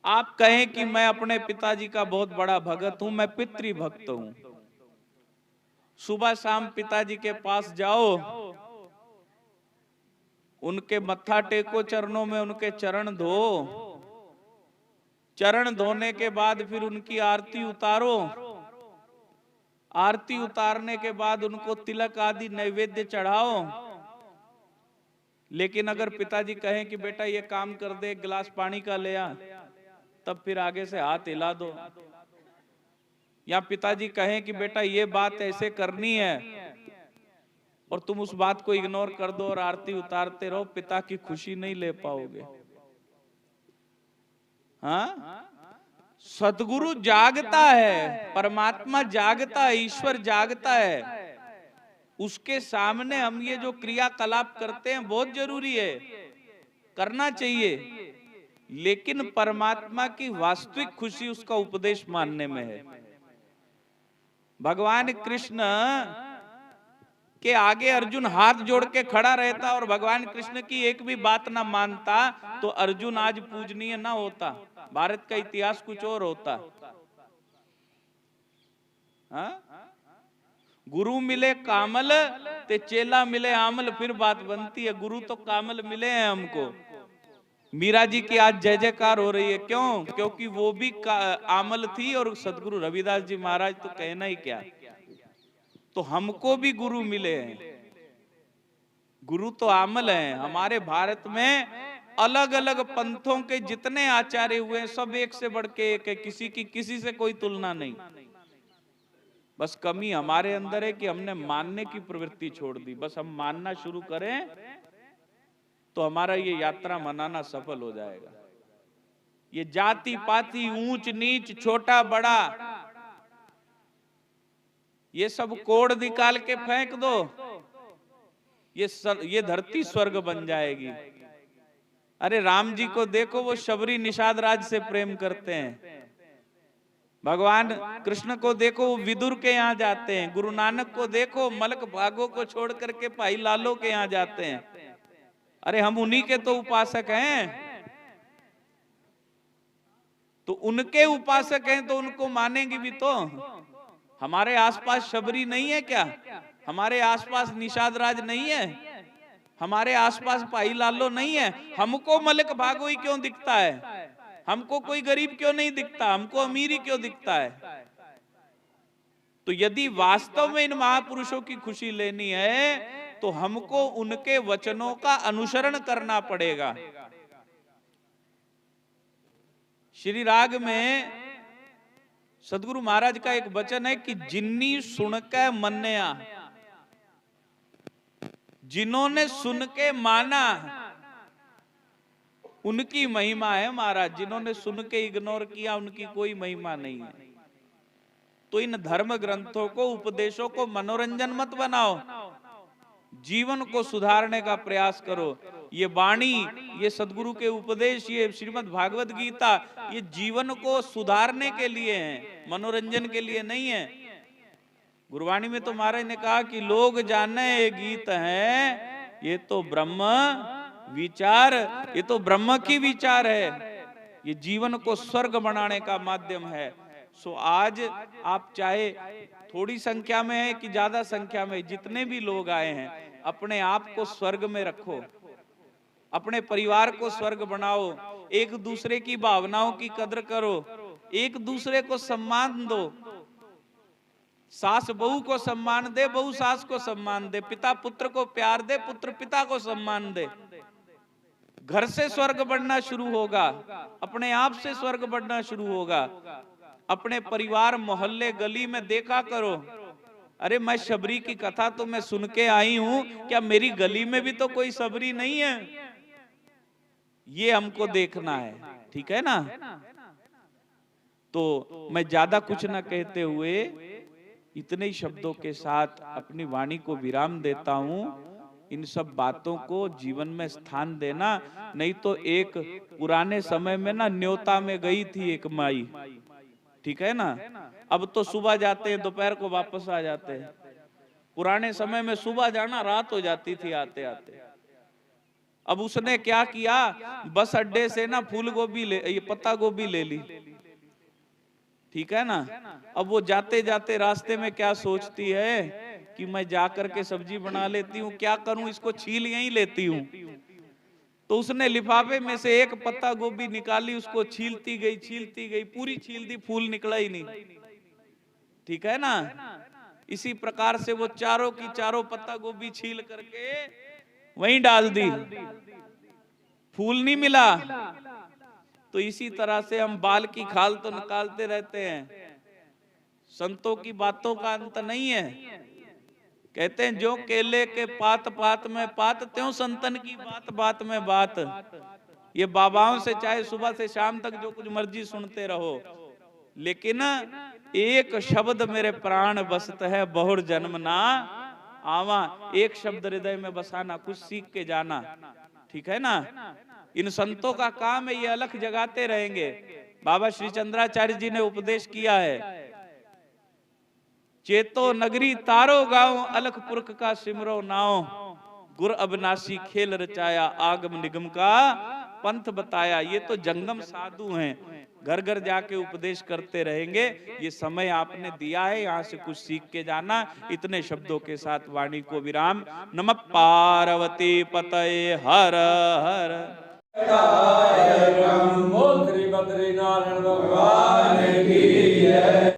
आप कहें कि मैं अपने पिताजी का बहुत बड़ा भगत हूं, मैं पितृभक्त हूं। सुबह शाम पिताजी के पास जाओ, उनके मत्था टेको चरणों में, उनके चरण धो, चरण धोने के बाद फिर उनकी आरती उतारो, आरती उतारने के बाद उनको तिलक आदि नैवेद्य चढ़ाओ। लेकिन अगर पिताजी कहें कि बेटा ये काम कर दे, एक गिलास पानी का ले आ, तब फिर आगे से हाथ हिला दो। या पिताजी कहें कि बेटा ये बात ऐसे करनी है, और तुम उस बात को इग्नोर कर दो और आरती उतारते रहो, पिता की खुशी नहीं ले पाओगे। हाँ, सतगुरु जागता है, परमात्मा जागता है, ईश्वर जागता है। उसके सामने हम ये जो क्रियाकलाप करते हैं बहुत जरूरी है, करना चाहिए, लेकिन परमात्मा की वास्तविक खुशी उसका उपदेश मानने में है। भगवान कृष्ण के आगे अर्जुन हाथ जोड़ के खड़ा रहता और भगवान कृष्ण की एक भी बात ना मानता तो अर्जुन आज पूजनीय ना होता, भारत का इतिहास कुछ और होता। हाँ? गुरु मिले कामल ते चेला मिले आमल, फिर बात बनती है। गुरु तो कामल मिले हैं हमको। मीरा जी की आज जय जयकार हो रही है, क्यों? क्योंकि वो भी आमल थी, और सदगुरु रविदास जी महाराज तो कहना ही क्या। तो हमको भी गुरु मिले हैं। गुरु तो आमल हैं। हमारे भारत में अलग अलग पंथों के जितने आचार्य हुए हैं, सब एक से बढ़ के एक है, किसी की किसी से कोई तुलना नहीं। बस कमी हमारे अंदर है कि हमने मानने की प्रवृत्ति छोड़ दी। बस हम मानना शुरू करें तो हमारा ये यात्रा मनाना सफल हो जाएगा। ये जाति पाति, ऊंच नीच, छोटा बड़ा, ये सब कोड निकाल के फेंक दो, ये धरती स्वर्ग बन जाएगी। अरे राम जी को देखो, वो शबरी निषाद राज से प्रेम करते हैं। भगवान कृष्ण को देखो, वो विदुर के यहाँ जाते हैं। गुरु नानक को देखो, मलक भागो को छोड़ करके भाई लालो के यहाँ जाते हैं। अरे हम उन्हीं के तो उपासक हैं। तो उनके उपासक हैं तो उनको मानेंगे भी तो। हमारे आसपास शबरी नहीं है क्या? हमारे आसपास निषाद राज नहीं है? हमारे आसपास भाई लालो नहीं है? हमको मलक भागो ही क्यों दिखता है? हमको कोई गरीब क्यों नहीं दिखता? हमको अमीरी क्यों दिखता है? तो यदि वास्तव में इन महापुरुषों की खुशी लेनी है तो हमको उनके वचनों का अनुसरण करना पड़ेगा। श्री राग में सदगुरु महाराज का एक वचन है कि जिन्नी सुन के मन्या, जिन्होंने सुन के माना उनकी महिमा है महाराज। जिन्होंने सुन के इग्नोर किया उनकी कोई महिमा नहीं है। तो इन धर्म ग्रंथों को, उपदेशों को मनोरंजन मत बनाओ, जीवन को सुधारने का प्रयास करो। ये वाणी, ये सदगुरु के उपदेश, ये श्रीमद् भागवत गीता, ये जीवन को सुधारने के लिए है, मनोरंजन के लिए नहीं है। गुरबाणी में तो महाराज ने कहा कि लोग जाने ये गीत है, ये तो ब्रह्म विचार, ये तो ब्रह्म की विचार है। ये जीवन को स्वर्ग बनाने का माध्यम है। सो आज आप चाहे थोड़ी संख्या में है कि ज्यादा संख्या में, जितने भी लोग आए हैं, अपने आप को स्वर्ग में रखो, अपने परिवार को स्वर्ग बनाओ, एक दूसरे की भावनाओं की कदर करो, एक दूसरे को सम्मान दो। सास बहू को सम्मान दे, बहू सास को सम्मान दे, पिता पुत्र को प्यार दे, पुत्र पिता को सम्मान दे। घर से स्वर्ग बढ़ना शुरू होगा, अपने आप से स्वर्ग बढ़ना शुरू होगा। अपने परिवार, मोहल्ले, गली में देखा करो, अरे मैं शबरी की कथा तो मैं सुन के आई हूं, क्या मेरी गली में भी तो कोई शबरी नहीं है? ये हमको देखना है, ठीक है ना? तो मैं ज्यादा कुछ ना कहते हुए इतने ही शब्दों के साथ अपनी वाणी को विराम देता हूं। इन सब बातों को जीवन में स्थान देना, नहीं तो एक पुराने समय में ना न्योता में गई थी एक माई, ठीक है ना? अब तो सुबह जाते हैं, दोपहर को वापस आ जाते हैं। पुराने समय में सुबह जाना, रात हो जाती थी आते आते। अब उसने क्या किया, बस अड्डे से ना फूल गोभी ये पत्ता गोभी ले ली, ठीक है ना। अब वो जाते जाते रास्ते में क्या सोचती है कि मैं जाकर के सब्जी बना लेती हूँ, क्या करूं, इसको छील यहीं लेती हूँ। तो उसने लिफाफे में से एक पत्ता गोभी निकाली, उसको छीलती गई, पूरी छील दी, फूल निकला ही नहीं, ठीक है ना। इसी प्रकार से वो चारों की चारों पत्ता गोभी छील करके वहीं डाल दी, फूल नहीं मिला। तो इसी तरह से हम बाल की खाल तो निकालते रहते हैं, संतों की बातों का अंत नहीं है। कहते हैं जो केले के पात पात में पात, त्यों संतन की बात बात में बात। ये बाबाओं से चाहे सुबह से शाम तक जो कुछ मर्जी सुनते रहो, लेकिन एक शब्द मेरे प्राण बसत है, बहुर जन्म ना आवा। एक शब्द हृदय में बसाना, कुछ सीख के जाना, ठीक है ना। इन संतों का काम है, ये अलख जगाते रहेंगे। बाबा श्री चंद्राचार्य जी ने उपदेश किया है, चेतो नगरी तारो गाँव, अलख पुरख का सिमरो नाओ। गुर अविनाशी खेल रचाया, आगम निगम का पंथ बताया। ये तो जंगम साधु हैं, घर घर जाके उपदेश करते रहेंगे। ये समय आपने दिया है, यहाँ से कुछ सीख के जाना। इतने शब्दों के साथ वाणी को विराम। नमः पार्वती पतये हर हर। बोल श्री बद्रीनारायण भगवान की जय।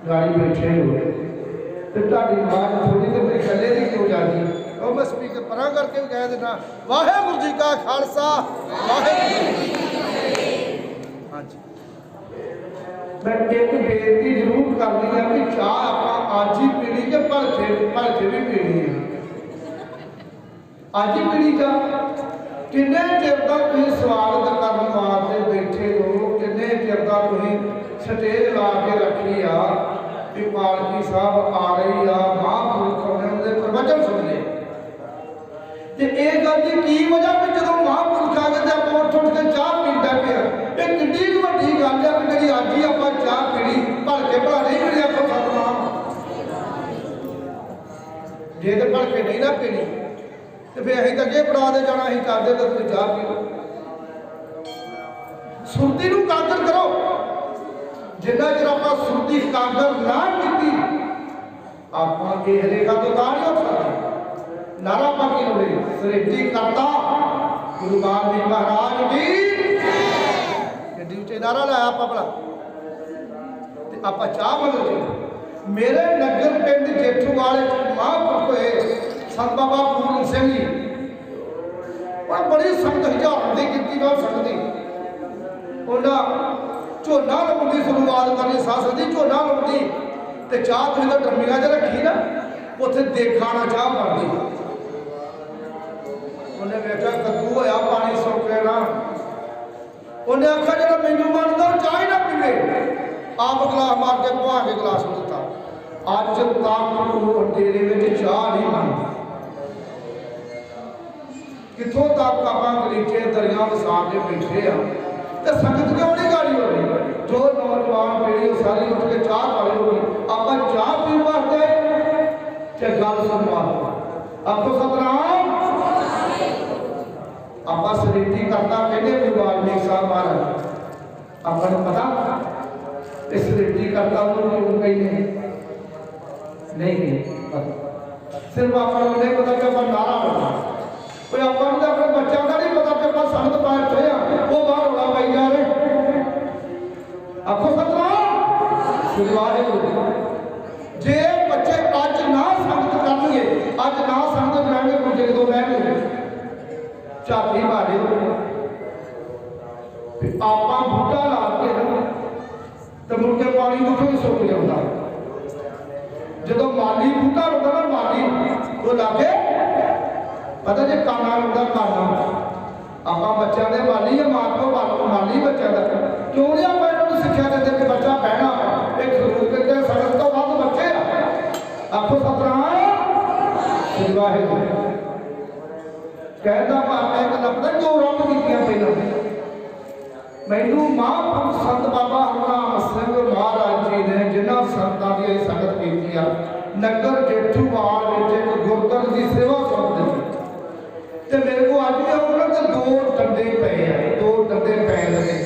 गाड़ी बैठे हो तो ਤੁਹਾਡੀ आवाज थोड़ी तो मेरी गले की क्यों जाती। और मैं स्पीकर परा करके भी कह देना, वाहेगुरु जी का खालसा वाहेगुरु जी की फतेह। हाँ जी, मैं एक बेनती जरूर करनी है कि चाह आप आज ही पीनी के भलखे भी पीनी है। आज ही पीनी चाह किन्ने चिर तक तुम स्वागत करने वास्ते बैठे हो, किन्ने चिर तक तुम स्टेज ला के रखी आ कि पालकी साहब आ रही आ, महापुरुष ने उनके प्रवचन सुनने। ते एक गल दी की वजह कि जदों महापुरुष आ गए आप उठ के चाह पींदा पिया, ये किड्डी वड्डी गल है कि जी अज ही आप चाह पीनी, भलके भला नहीं पीनी आपको सतनाम। जे तो भलके नहीं ना पीनी तो फिर अं अगे बढ़ा दे जाना, अं कर दे तो तुम चाह पी लो। सुरती नूं कागर करो, जिन्ना चर आप सुरती कागर ना की आप ये रेखा तो तार नहीं हो सकते। नारा पाकी लोड़े सृष्टि करता गुरु वाल्मीकि महाराज की ड्यूटी नारा लाया आप अपना ते आप चाह बदल जी। मेरे नगर पिंड जेठूवाल महापुरख होए संत बाबा पूर्ण सिंह जी, और बड़ी संगत हज़ारों की गिनती में संगत उन्हें झोना लाने की शुरुआत करनी, सासत की झोना लाने तो चाह तुम तो ड्रमिया च रखी ना, उत्थे देखा ना चाह बनती। उन्हें वेखा कद्दू होया पानी सोके ना, उन्हें आखा जो मैनू बनता चाह ही ना पीवे, आप गिलास मार के भुआ के गिलास दिता। अज तक डेरे में चाह नहीं बनती। कितों तक आप गलीचे दरिया वसा के बैठे आ तो संगत क्यों नहीं गाड़ी हो रही। जो नौजवान पीढ़ी सारी उठ के चाह वाली होगी, आप चाह पी वास्ते चाहे गल सुन वास्ते आपको सतनाम। आप सृष्टि करता कहते गुरु वाल्मीकि साहब महाराज, आपको पता इस सृष्टि करता उन्होंने कही नहीं पता, सिर्फ आपको नहीं पता कि आप नारा लगा कोई आपको अपने बच्चों का नहीं पता कि आप संगत पाठ थे वो बाहर होना पाई जा रहे। आपको सतनाम। जे बच्चे अज ना संगत करेंगे ਅੱਜ ਨਾ ਸਮਝ ਜਾਣਗੇ ਕੁਝ ਜਦੋਂ ਬਹਿਣਗੇ ਝਾਤੀ ਮਾਰਿਓ ਵੀ ਆਪਾਂ ਬੂਟਾ ਲਾ ਕੇ ਨਾ ਤੇ ਮੁੜ ਕੇ ਪਾਣੀ ਕਿੱਥੋਂ ਹੀ ਸੁੱਕ ਜਾਂਦਾ। ਜਦੋਂ ਮਾਲੀ ਬੂਟਾ ਹੁੰਦਾ ਨਾ ਮਾਲੀ ਉਹ ਲਾਗੇ ਪਤਾ ਜੇ ਕਾਨਾ ਹੁੰਦਾ ਕਾਨਾ ਆਪਾਂ ਬੱਚਿਆਂ ਦੇ ਮਾਲੀ ਆ ਮਾਂ ਪਿਓ ਮਾਲੀ ਬੱਚਿਆਂ ਦਾ ਕਿਉਂ ਨਹੀਂ ਆਪਾਂ ਇਹਨਾਂ ਨੂੰ ਸਿੱਖਿਆ ਦਿੰਦੇ ਕਿ ਬੱਚਾ ਬਹਿਣਾ ਇਹ ਖਰੂਦ ਕੇ ਸਾਡੇ ਤੋਂ ਵੱਧ ਬੱਚੇ ਆ ਆਖੋ ਸਤਨਾਮ ਸ੍ਰੀ ਵਾਹਿਗੁਰੂ ਕਹਿੰਦਾ ਭਾਵੇਂ ਇੱਕ ਲੱਭਦਾ ਜੋ ਰੱਬ ਕੀਤੀਆਂ ਪਹਿਲਾਂ ਮੈਨੂੰ ਮਹਾਂਪੁਰਖ ਸੰਤ ਬਾਬਾ ਹਰਨਾਮ ਸਿੰਘ ਮਹਾਰਾਜ ਜੀ ਨੇ ਜਿਨ੍ਹਾਂ ਸੰਤਾਂ ਦੀ ਸੰਗਤ ਕੀਤੀ ਆ ਨਗਰ ਜੇਠੂਵਾਲ ਵਿੱਚ ਇੱਕ ਗੁਰਦੁਆਰੇ ਦੀ ਸੇਵਾ ਸੌਂਪ ਦਿੱਤੀ ਤੇ ਮੇਰੇ ਕੋਲ ਅੱਜ ਵੀ ਉਹਨਾਂ ਦੇ ਦੋ ਡੰਡੇ ਪਏ ਆ ਦੋ ਡੰਡੇ ਪੈ ਲਗੇ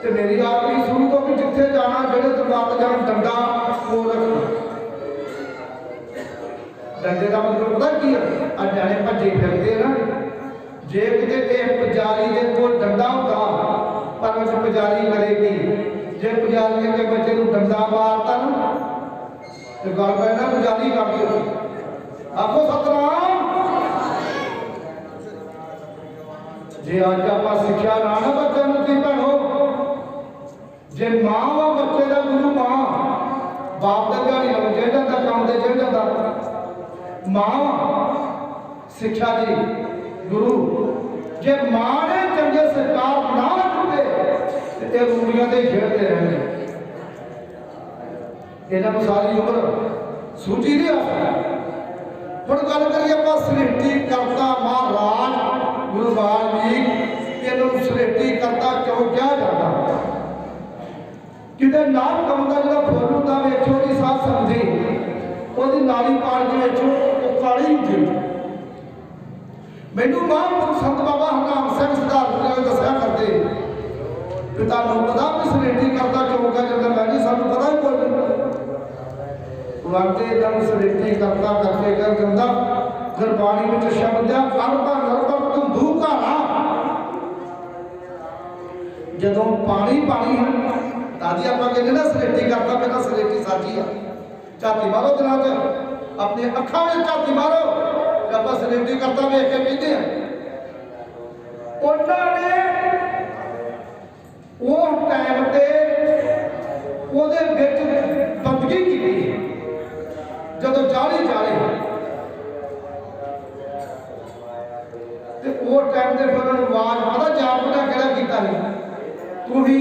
ਤੇ ਮੇਰੀ ਆਖਰੀ ਸ਼ੁਰੂ ਤੋਂ ਵੀ ਜਿੱਥੇ ਜਾਣਾ ਜਿਹੜੇ ਦਰਬਾਰ ਜਾਣ ਡੰਡਾ ਉਹ ਰੱਖਣਾ। ਡੰਡੇ ਦਾ ਮਤਲਬ ਪਤਾ ਕੀ ਹੈ ਅੱਜ ਜਾਣੇ ਭੱਜੇ ਫਿਰਦੇ ਨਾ ਜੇ ਕਿਤੇ ਇਹ ਪੁਜਾਰੀ ਦੇ ਕੋਲ ਡੰਡਾ ਹੁੰਦਾ ਪਰ ਉਹ ਪੁਜਾਰੀ ਕਰੇਗੀ ਜੇ ਪੁਜਾਰੀ ਨੇ ਕਿ ਬੱਚੇ ਨੂੰ ਡੰਡਾ ਮਾਰਤਾ ਨਾ ਤੇ ਗੱਲ ਪੈਣਾ ਪੁਜਾਰੀ ਕਰ ਦਿਓ ਆਖੋ ਸਤਨਾਮ। ਜੇ ਅੱਜ ਆਪਾਂ ਸਿੱਖਿਆ ਨਾ ਬੱਚਿਆਂ ਨੂੰ ਕੀ ਭੈਣੋ ਜੇ ਮਾਂ ਵਾ ਬੱਚੇ ਦਾ ਗੁਰੂ ਮਾਂ ਬਾਪ ਦਾ ਧਿਆਨ ਲਾਉਂ ਜੇ ਜਾਂਦਾ ਕੰਮ ਦੇ ਜੇ ਜਾਂਦਾ ਮਾਂ ਸਿੱਖਿਆ ਦੀ ਗੁਰੂ ਜੇ ਮਾਂ ਨੇ ਚੰਗੇ ਸਰਕਾਰ ਨਾ ਦਿੱਤੇ ਤੇ ਇਹ ਰੂੜੀਆਂ ਦੇ ਖੇਡਦੇ ਰਹਿਣਗੇ ਇਹਨਾਂ ਨੂੰ ਸਾਰੀ ਉਮਰ ਸੂਝੀ ਨਹੀਂ ਆ ਸਕਦੀ। ਹੁਣ ਗੱਲ ਕਰੀਏ ਆਪਾਂ ਸ੍ਰਿਸ਼ਟੀ ਕਰਤਾ ਮਹਾਰਾਜ ਗੁਰੂ ਵਾਲਮੀਕ ਇਹਨੂੰ ਸ੍ਰਿਸ਼ਟੀ ਕਰਤਾ ਕਿਉਂ ਕਿਹਾ ਜਾਂਦਾ ਕਿਤੇ ਨਾਮ ਕੰਮ ਦਾ ਜਿਹੜਾ ਫੁੱਲ ਹੁੰਦਾ ਵੇਖਿਓ ਦੀ ਸਾਥ ਸਮਝੀ ਉਹਦੀ ਨਾਲੀ ਪਾੜ ਦੇ ਵਿੱਚ ਉਹ ਕਾਲੀ ਹੁੰਦੀ ਮੈਨੂੰ ਮਹਾਂਪੁਰਖ ਸੰਤ ਬਾਬਾ ਹਰਨਾਮ ਸਿੰਘ ਸਿਧਾਰਥ ਨੇ ਦੱਸਿਆ ਕਰਦੇ ਕਿ ਤੁਹਾਨੂੰ ਪਤਾ ਵੀ ਸ੍ਰਿਸ਼ਟੀ ਕਰਤਾ ਕਿਉਂ ਕਿਹਾ ਜਾਂਦਾ ਮੈਂ ਜੀ ਸਾਨੂੰ ਪਤਾ ਹੀ ਕੋਈ ਨਹੀਂ ਵਾਂਤੇ ਦਮ ਸ੍ਰਿਸ਼ਟੀ ਕਰਤਾ ਕਰਕੇ ਕਰ ਜਾਂਦਾ ਗੁਰਬਾਣੀ ਵਿੱਚ ਸ਼ਬਦ ਆ ਕਰਤਾ ਨਰਕ ਧੰਦੂ ਘਾਣਾ ਜਦੋਂ ਪਾਣੀ ਪਾਣੀ ਹੈ ਤਾਂ ਜੀ ਆਪਾਂ ਕਹਿੰਦੇ ਨਾ ਸ੍ਰਿਸ਼ਟੀ ਕਰਤਾ ਪਹਿਲਾਂ ਸ੍ਰਿਸ਼ਟੀ ਸਾਜੀ ਆ ਝਾਤੀ ਮਾਰੋ ਦਿਲਾਂ 'ਚ ਆਪਣੀ ਅੱਖਾਂ ਵਿੱਚ ਝਾਤੀ ਮਾਰੋ ਤੇ ਆਪਾਂ ਸ੍ਰਿਸ਼ਟੀ ਕਰਤਾ ਵੇਖ ਕੇ ਕਹਿੰਦੇ ਆ ਉਹਨਾਂ ਨੇ ਉਹ ਟਾਈਮ ਤੇ ਉਹਦੇ ਵਿੱਚ ਬੰਦਗੀ ਕੀਤੀ ਜਦੋਂ ਜਾਲੀ ਤੇ ਉਹ ਟਾਈਮ ਤੇ ਫਿਰ ਉਹਨਾਂ ਨੂੰ ਆਵਾਜ਼ ਪਤਾ ਜਾਪ ਦਾ ਕਿਹੜਾ ਕੀਤਾ ਸੀ ਤੂੰ ਹੀ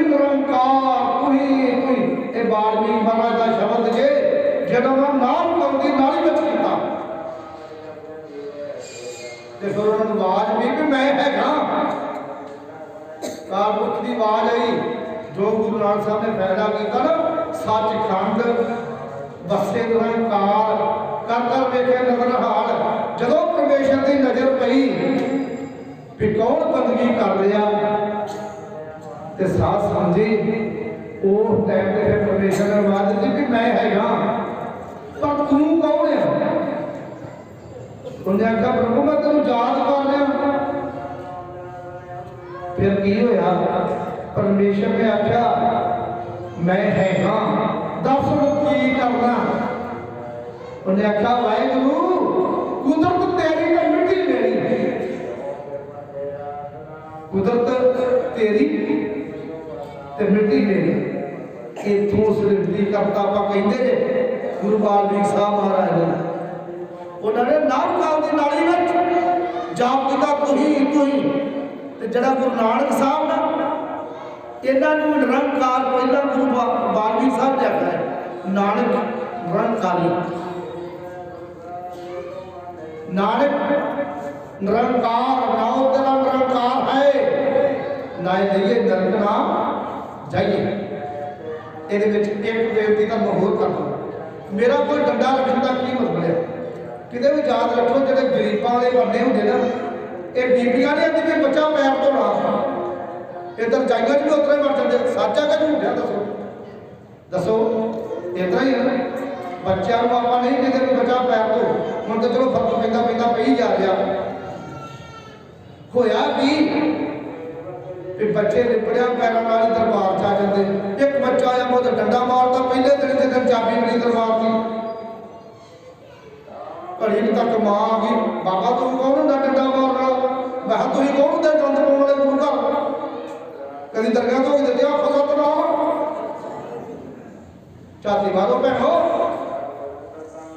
ਨਿਰੰਕਾਰ ਤੂੰ ਹੀ ਇਹ ਵਾਲਮੀਕ ਮਹਾਰਾਜ ਦਾ ਸ਼ਬਦ ਜੇ ਜਦੋਂ ਮੈਂ ਨਾਮ ਕਰਦੀ ਨਾਲੀ ਵਿੱਚ ਕੀਤਾ ਤੇ ਫਿਰ ਉਹਨਾਂ ਨੂੰ ਆਵਾਜ਼ ਵੀ ਮੈਂ ਹੈਗਾ ਕਾਲਪੁਰਖ ਦੀ ਆਵਾਜ਼ ਆਈ ਜੋ ਗੁਰੂ ਨਾਨਕ ਸਾਹਿਬ ਨੇ ਫੈਸਲਾ ਕੀਤਾ ਨਾ ਸੱਚਖੰਡ ਵਸੇ ਨਿਰੰਕਾਰ ਕਰ ਕਰ ਵੇਖੇ ਨਜ਼ਰ ਹਾਲ ਜਦੋਂ ਪਰਮੇਸ਼ਰ ਦੀ ਨਜ਼ਰ ਪਈ ਵੀ ਕੌਣ ਬੰਦਗੀ ਕਰ ਰਿਹਾ ਤੇ ਸਾਥ ਸਮਝੀ ਉਹ ਟਾਈਮ ਤੇ ਫਿਰ ਪਰਮੇਸ਼ਰ ਨੇ ਆਵਾਜ਼ ਦਿੱਤੀ ਕਿ ਮੈਂ ਹੈਗਾ ਪਰ ਤੂੰ ਕੌਣ ਹੈ ਉਹਨੇ ਆਖਿਆ ਪ੍ਰਭੂ ਮੈਂ ਤੈਨੂੰ ਯਾਦ ਕਰ ਰਿਹਾ ਫਿਰ ਕੀ ਹੋਇਆ ਪਰਮੇਸ਼ਰ ਨੇ ਆਖਿਆ ਮੈਂ ਹੈਗਾ ਦੱਸ ਹੁਣ ਕੀ ਕਰਨਾ ਉਹਨੇ ਆਖਿਆ ਵਾਹਿਗੁਰੂ ਕੁਦਰਤ ਤੇਰੀ ਤੇ ਮਿੱਟੀ ਮੇਰੀ ਕੁਦਰਤ ਤੇਰੀ ਤੇ ਮਿੱਟੀ ਮੇਰੀ ਇਥੋਂ ਸ੍ਰਿਸ਼ਟੀ ਕਰਤਾ ਆਪਾਂ ਕਹਿੰਦੇ ਨੇ ਗੁਰੂ ਵਾਲਮੀਕ ਸਾਹਿਬ ਮਹਾਰਾਜ ਨੇ ਉਹਨਾਂ ਨੇ ਨਾਮ ਕਾਲ ਦੀ ਨਾਲੀ ਵਿੱਚ ਜਾਪ ਕੀਤਾ ਤੂੰ ਹੀ ਤੇ ਜਿਹੜਾ ਗੁਰੂ ਨਾਨਕ ਸਾਹਿਬ ਨਾ ਇਹਨਾਂ ਨੂੰ ਨਿਰੰਕਾਰ ਪਹਿਲਾਂ ਗੁਰੂ ਵਾਲਮੀਕ ਸਾਹਿਬ ਨੇ ਆਖਿਆ ਨਾਨਕ ਨਿਰੰਕਾਰੀ ਨਾਨਕ ਨਿਰੰਕਾਰ ਨਾਉ ਤੇਰਾ ਨਿਰੰਕਾਰ ਹੈ ਨਾ ਲਈਏ ਨਰਕ ਨਾ ਜਾਈਏ ਇਹਦੇ ਵਿੱਚ ਇੱਕ ਬੇਨਤੀ ਦਾ ਹੋਰ ਕਰ ਦੋ ਮੇਰਾ ਕੋਈ ਡੰਡਾ ਰੱਖਣ ਦਾ ਕੀ ਮਤਲਬ ਹੈ ਕਿਤੇ ਵੀ ਯਾਦ ਰੱਖੋ ਜਿਹੜੇ ਗਰੀਬਾਂ ਵਾਲੇ ਬੰਦੇ ਹੁੰਦੇ ਨਾ ਇਹ ਬੀਬੀਆਂ ਨੇ ਅੱਧੀ ਵੀ ਬੱਚਾ ਪੈਰ ਤੋਂ ਲਾ ਇਧਰ ਜਾਈਆਂ ਚ ਵੀ ਉਤਰੇ ਮਰ ਜਾਂਦੇ ਸੱਚਾ ਕਿ ਝੂਠਿਆ ਦੱਸੋ ਇਤਨਾ ਹੀ ਹੈ ਬੱਚਿਆਂ ਨੂੰ ਆਪਾਂ ਨਹੀਂ ਕਹਿੰਦੇ ਵੀ ਬੱਚਾ ਪੈਰ ਤੋਂ ਹੁਣ ਤਾਂ ਚਲੋ ਫਰਕ ਪੈਂਦਾ ਪਈ ਜਾ ਰਿਹਾ ਹੋਇਆ ਕੀ कि बच्चे लिपड़िया पैरों नाल ही दरबार च आ जाते। एक बच्चा आया वो तो डंडा मारता, पहले दिन के दिन चाबी मिली दरबार की। घड़ी तक मां आ गई, बाबा तुम कौन होंदा डंडा मारना? मैं कहा तुसीं कौन होंदे गंद पाउण वाले गुरु घर? कदी दरगाह तो ही दित्ते आखो सतनाम। छाती मारो भैणो,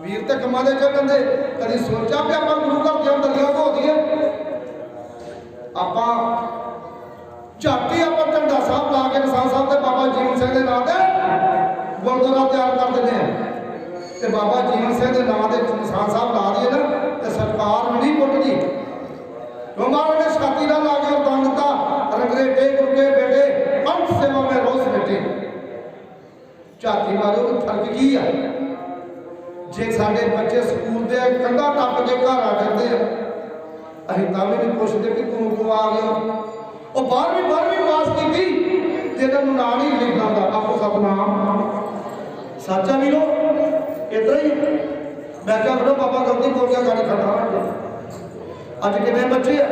वीर ते कमां दे चढ़न दे। कदी सोचा भी आपां गुरु घर दी दरगाह धो दईए? आपां झट ही आपां झंडा साहब ला के निशान साहब ते बाबा जीवन सिंह दे नाम ते गुरुद्वारा तैयार कर दिंदे हैं। ते बाबा जीवन सिंह के नाम से निशान साहब ला दिए ना, तो सरकार नहीं पुटती। तो महाराज ने छाती ना ला के दान दिता, रंगरेटे गुरके बेटे पंथ सेवा में रोज बेटे। झाती मारो फर्क की है? जे साडे बच्चे स्कूल के कंधा टप के घर आ जाते हैं, असीं तां भी नहीं पुछदे कि तू क्यों आ गया। वो 12वीं पास की जिन्होंने नाम ही लिखना था, आपको सतनाम साचा भी लो इतना ही। मैं क्या करो बाबा गलती बोल गया, गाड़ी खड़ा अज कितने बच्चे है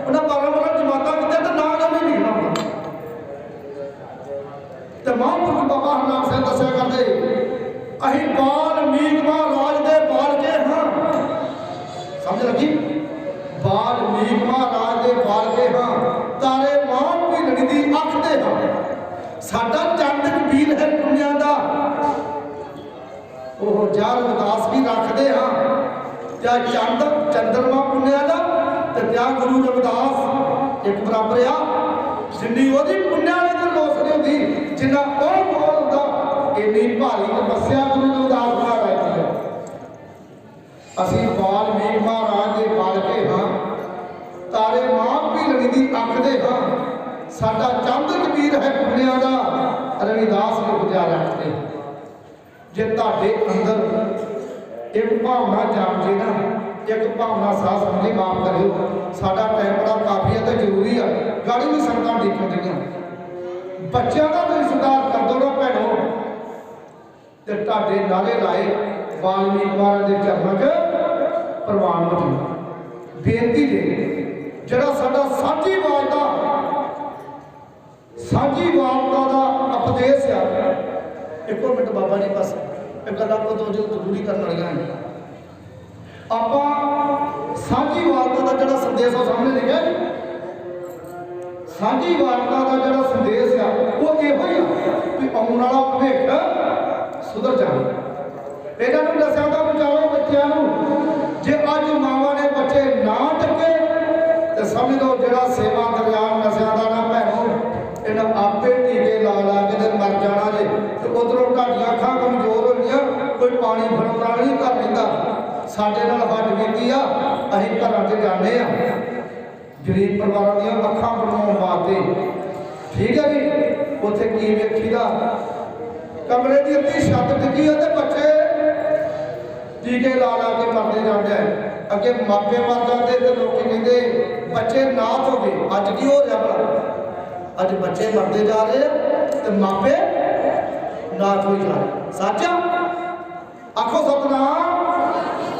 उन्हें 12 जमात कितने तो ना नहीं लिखना होगा। तो महापुरुष बाबा हरनाम सिंह दसिया करते असीं वाल्मीकि महाराज दे बाल के हाँ। समझ लगी? वाल्मीकि महाराज दे बाल के हाँ, तारे मां भीलड़ी दी अख दे हाँ। साडा चंद कबीर है पुण्या दा, वो जा रविदास भी रखते हाँ। क्या चंद चंद्रमा पुण्या दा ते क्या गुरु रविदास एक बराबर आ। जिन्नी ओदी पुण्या ने तो लोस नहीं होती, जिन्ना ओ बोलदा इन्नी भारी तपस्या गुरु रविदास महाराज दी है। असीं वाल्मीकि महाराज दे बाल के हाँ, तारे मां भीलड़ी दी अख दे हाँ। साडा चंद कबीर है पुण्या दा, रविदास ने गुजार रखते। जे तुहाडे अंदर एक भावना जाग जे ना, एक भावना साह समझे, माफ करियो साडा टाइम बड़ा काफी है तो जरूरी है। गाड़ी भी संगतां देखण दियां, बच्चों का तुसीं सुधार कर दो ना भैणो, ते तुहाडे नारे लाए वाल्मीकि महाराज के चरणों च प्रवान हो जाओ। बेनती जे जिहड़ा साडा साझी वार्ता दा उपदेश है। एक मिनट बाबा जी बस एक गल आपको दो जो जरूरी करने वाली हैं। आप साझी वार्ता का जो संदेश है सामने लिखा, साझी वार्ता का जो संदेश है वो यो ही कि आने वाला भविख सुधर जाए। इन्होंने दसिया था बचाओ बच्चों, जे अज मावा ने बच्चे ना टके तो समझ लो जो सेवा दरमियान नशा का ना भैनों इन्हें आपे टीके ला ला के मर जाना जे। तो उधरों ढाडियां अखां कमजोर हो गई, कोई पानी फड़ाउण वाला नहीं घर रहिंदा। साडे नाल हट बीती आ, असीं घरां ते जाने आ गरीब परिवारां दीआं अखां बनवाउण वास्ते। ठीक है जी, उत्थे की वेखीदा कमरे की अद्धी छत डिग्गी है तो बच्चे टीके ला ला के मरते जाते हैं। अगे मापे मर जाते तो लोग कहते बच्चे नाथ हो गए। अज की हो रहा भला? अज बच्चे मरते जा रहे तो मापे नाथ हो जा रहे। सच आखो सतनाम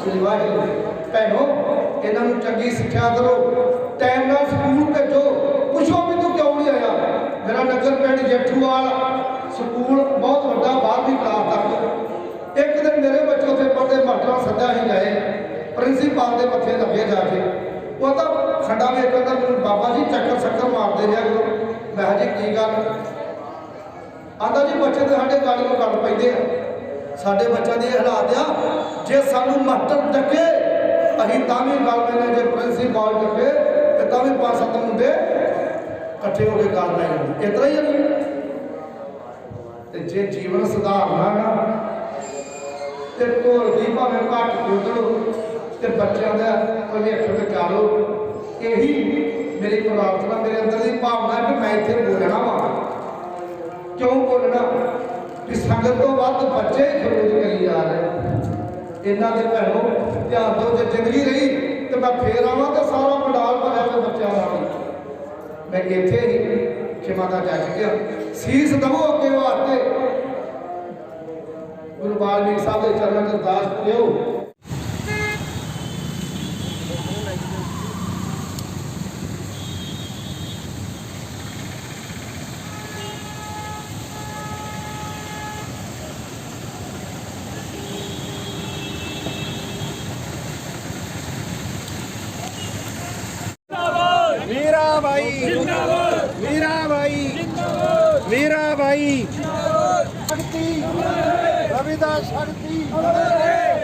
श्री वाहिगुरू। भैनों इन्हों चंगी सिक्ख्या करो, टाइम नाल स्कूल भेजो। पुछो भी तू क्यों नहीं आया? मेरा नगर पिंड जेठूवाल स्कूल बहुत बड़ा 12वीं क्लास तक। एक दिन मेरे बच्चे उत्थे पढ़ते मास्टर सदा ही गए, प्रिंसीपल के मथे लगे जाके। वो तो खंडा वेख कर मैं बाबा जी चक्कर शक्कर मारते रहा करो। मैं जी की गल आंदा जी बच्चे तो साढ़े गल को गल पैंदे आ। साढ़े बच्चों की हालात आ जे सानू मास्टर डके असीं तां भी गल पैंदे, जे प्रिंसीपल डके तो तां भी 5-7 मुंडे इकट्ठे होकर गल पै जाती। इतना ही है जे जीवन सुधारना ना तो ढोल की भावें घट कुदड़ो तो बच्चों का भविख बचालो। यही मेरी प्रार्थना, मेरे अंदर की भावना है कि मैं इतने बोलना वा। क्यों बोलना कि संगत तो वध बच्चे ही खरोज करी जा रहे। इन्हों के भैनों ध्यान दो, जो जिंदगी रही तो मैं फिर आवा तो सारा पंडाल भरया मैं बच्चों वाला। मैं इतने ही क्षमा का जा चुकिया। शीस दवो अगे वास्ते गुरु वाल्मीकि साहब के चरणों में अरदास करियो। मीराबाई मीराबाई मीराबाई शक्ति रविदास शक्ति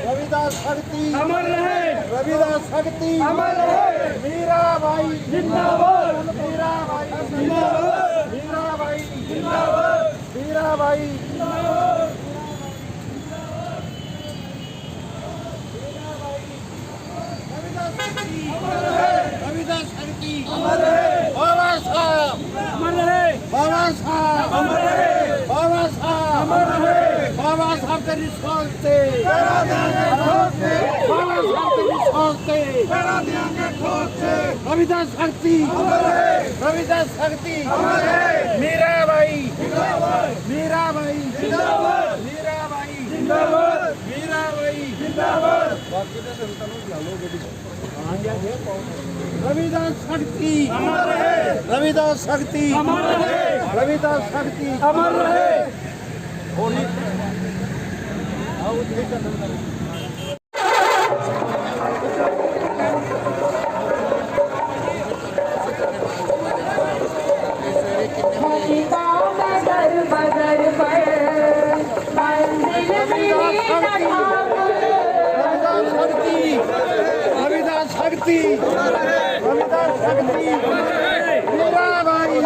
रविदास शक्ति अमर रहे रविदास शक्ति अमर रहे मीराबाई जिंदाबाद मीराबाई जिंदाबाद मीराबाई जिंदाबाद मीराबाई रविदास शक्ति अमर रहे बाबा साहब अमर रहे बाबा साहब अमर रहे बाबा साहब अमर रहे बाबा साहब के रिस्पॉन्स से बाबा साहब के रिस्पॉन्स से रविदास शक्ति अमर रहे रविदास शक्ति अमर रहे मीराबाई जिंदाबाद मीराबाई जिंदाबाद मीराबाई जिंदाबाद मीराबाई जिंदाबाद रविदास शक्ति अमर रहे रविदास शक्ति अमर रहे रविदास शक्ति अमर रहे रविदास शक्ति मीराबाई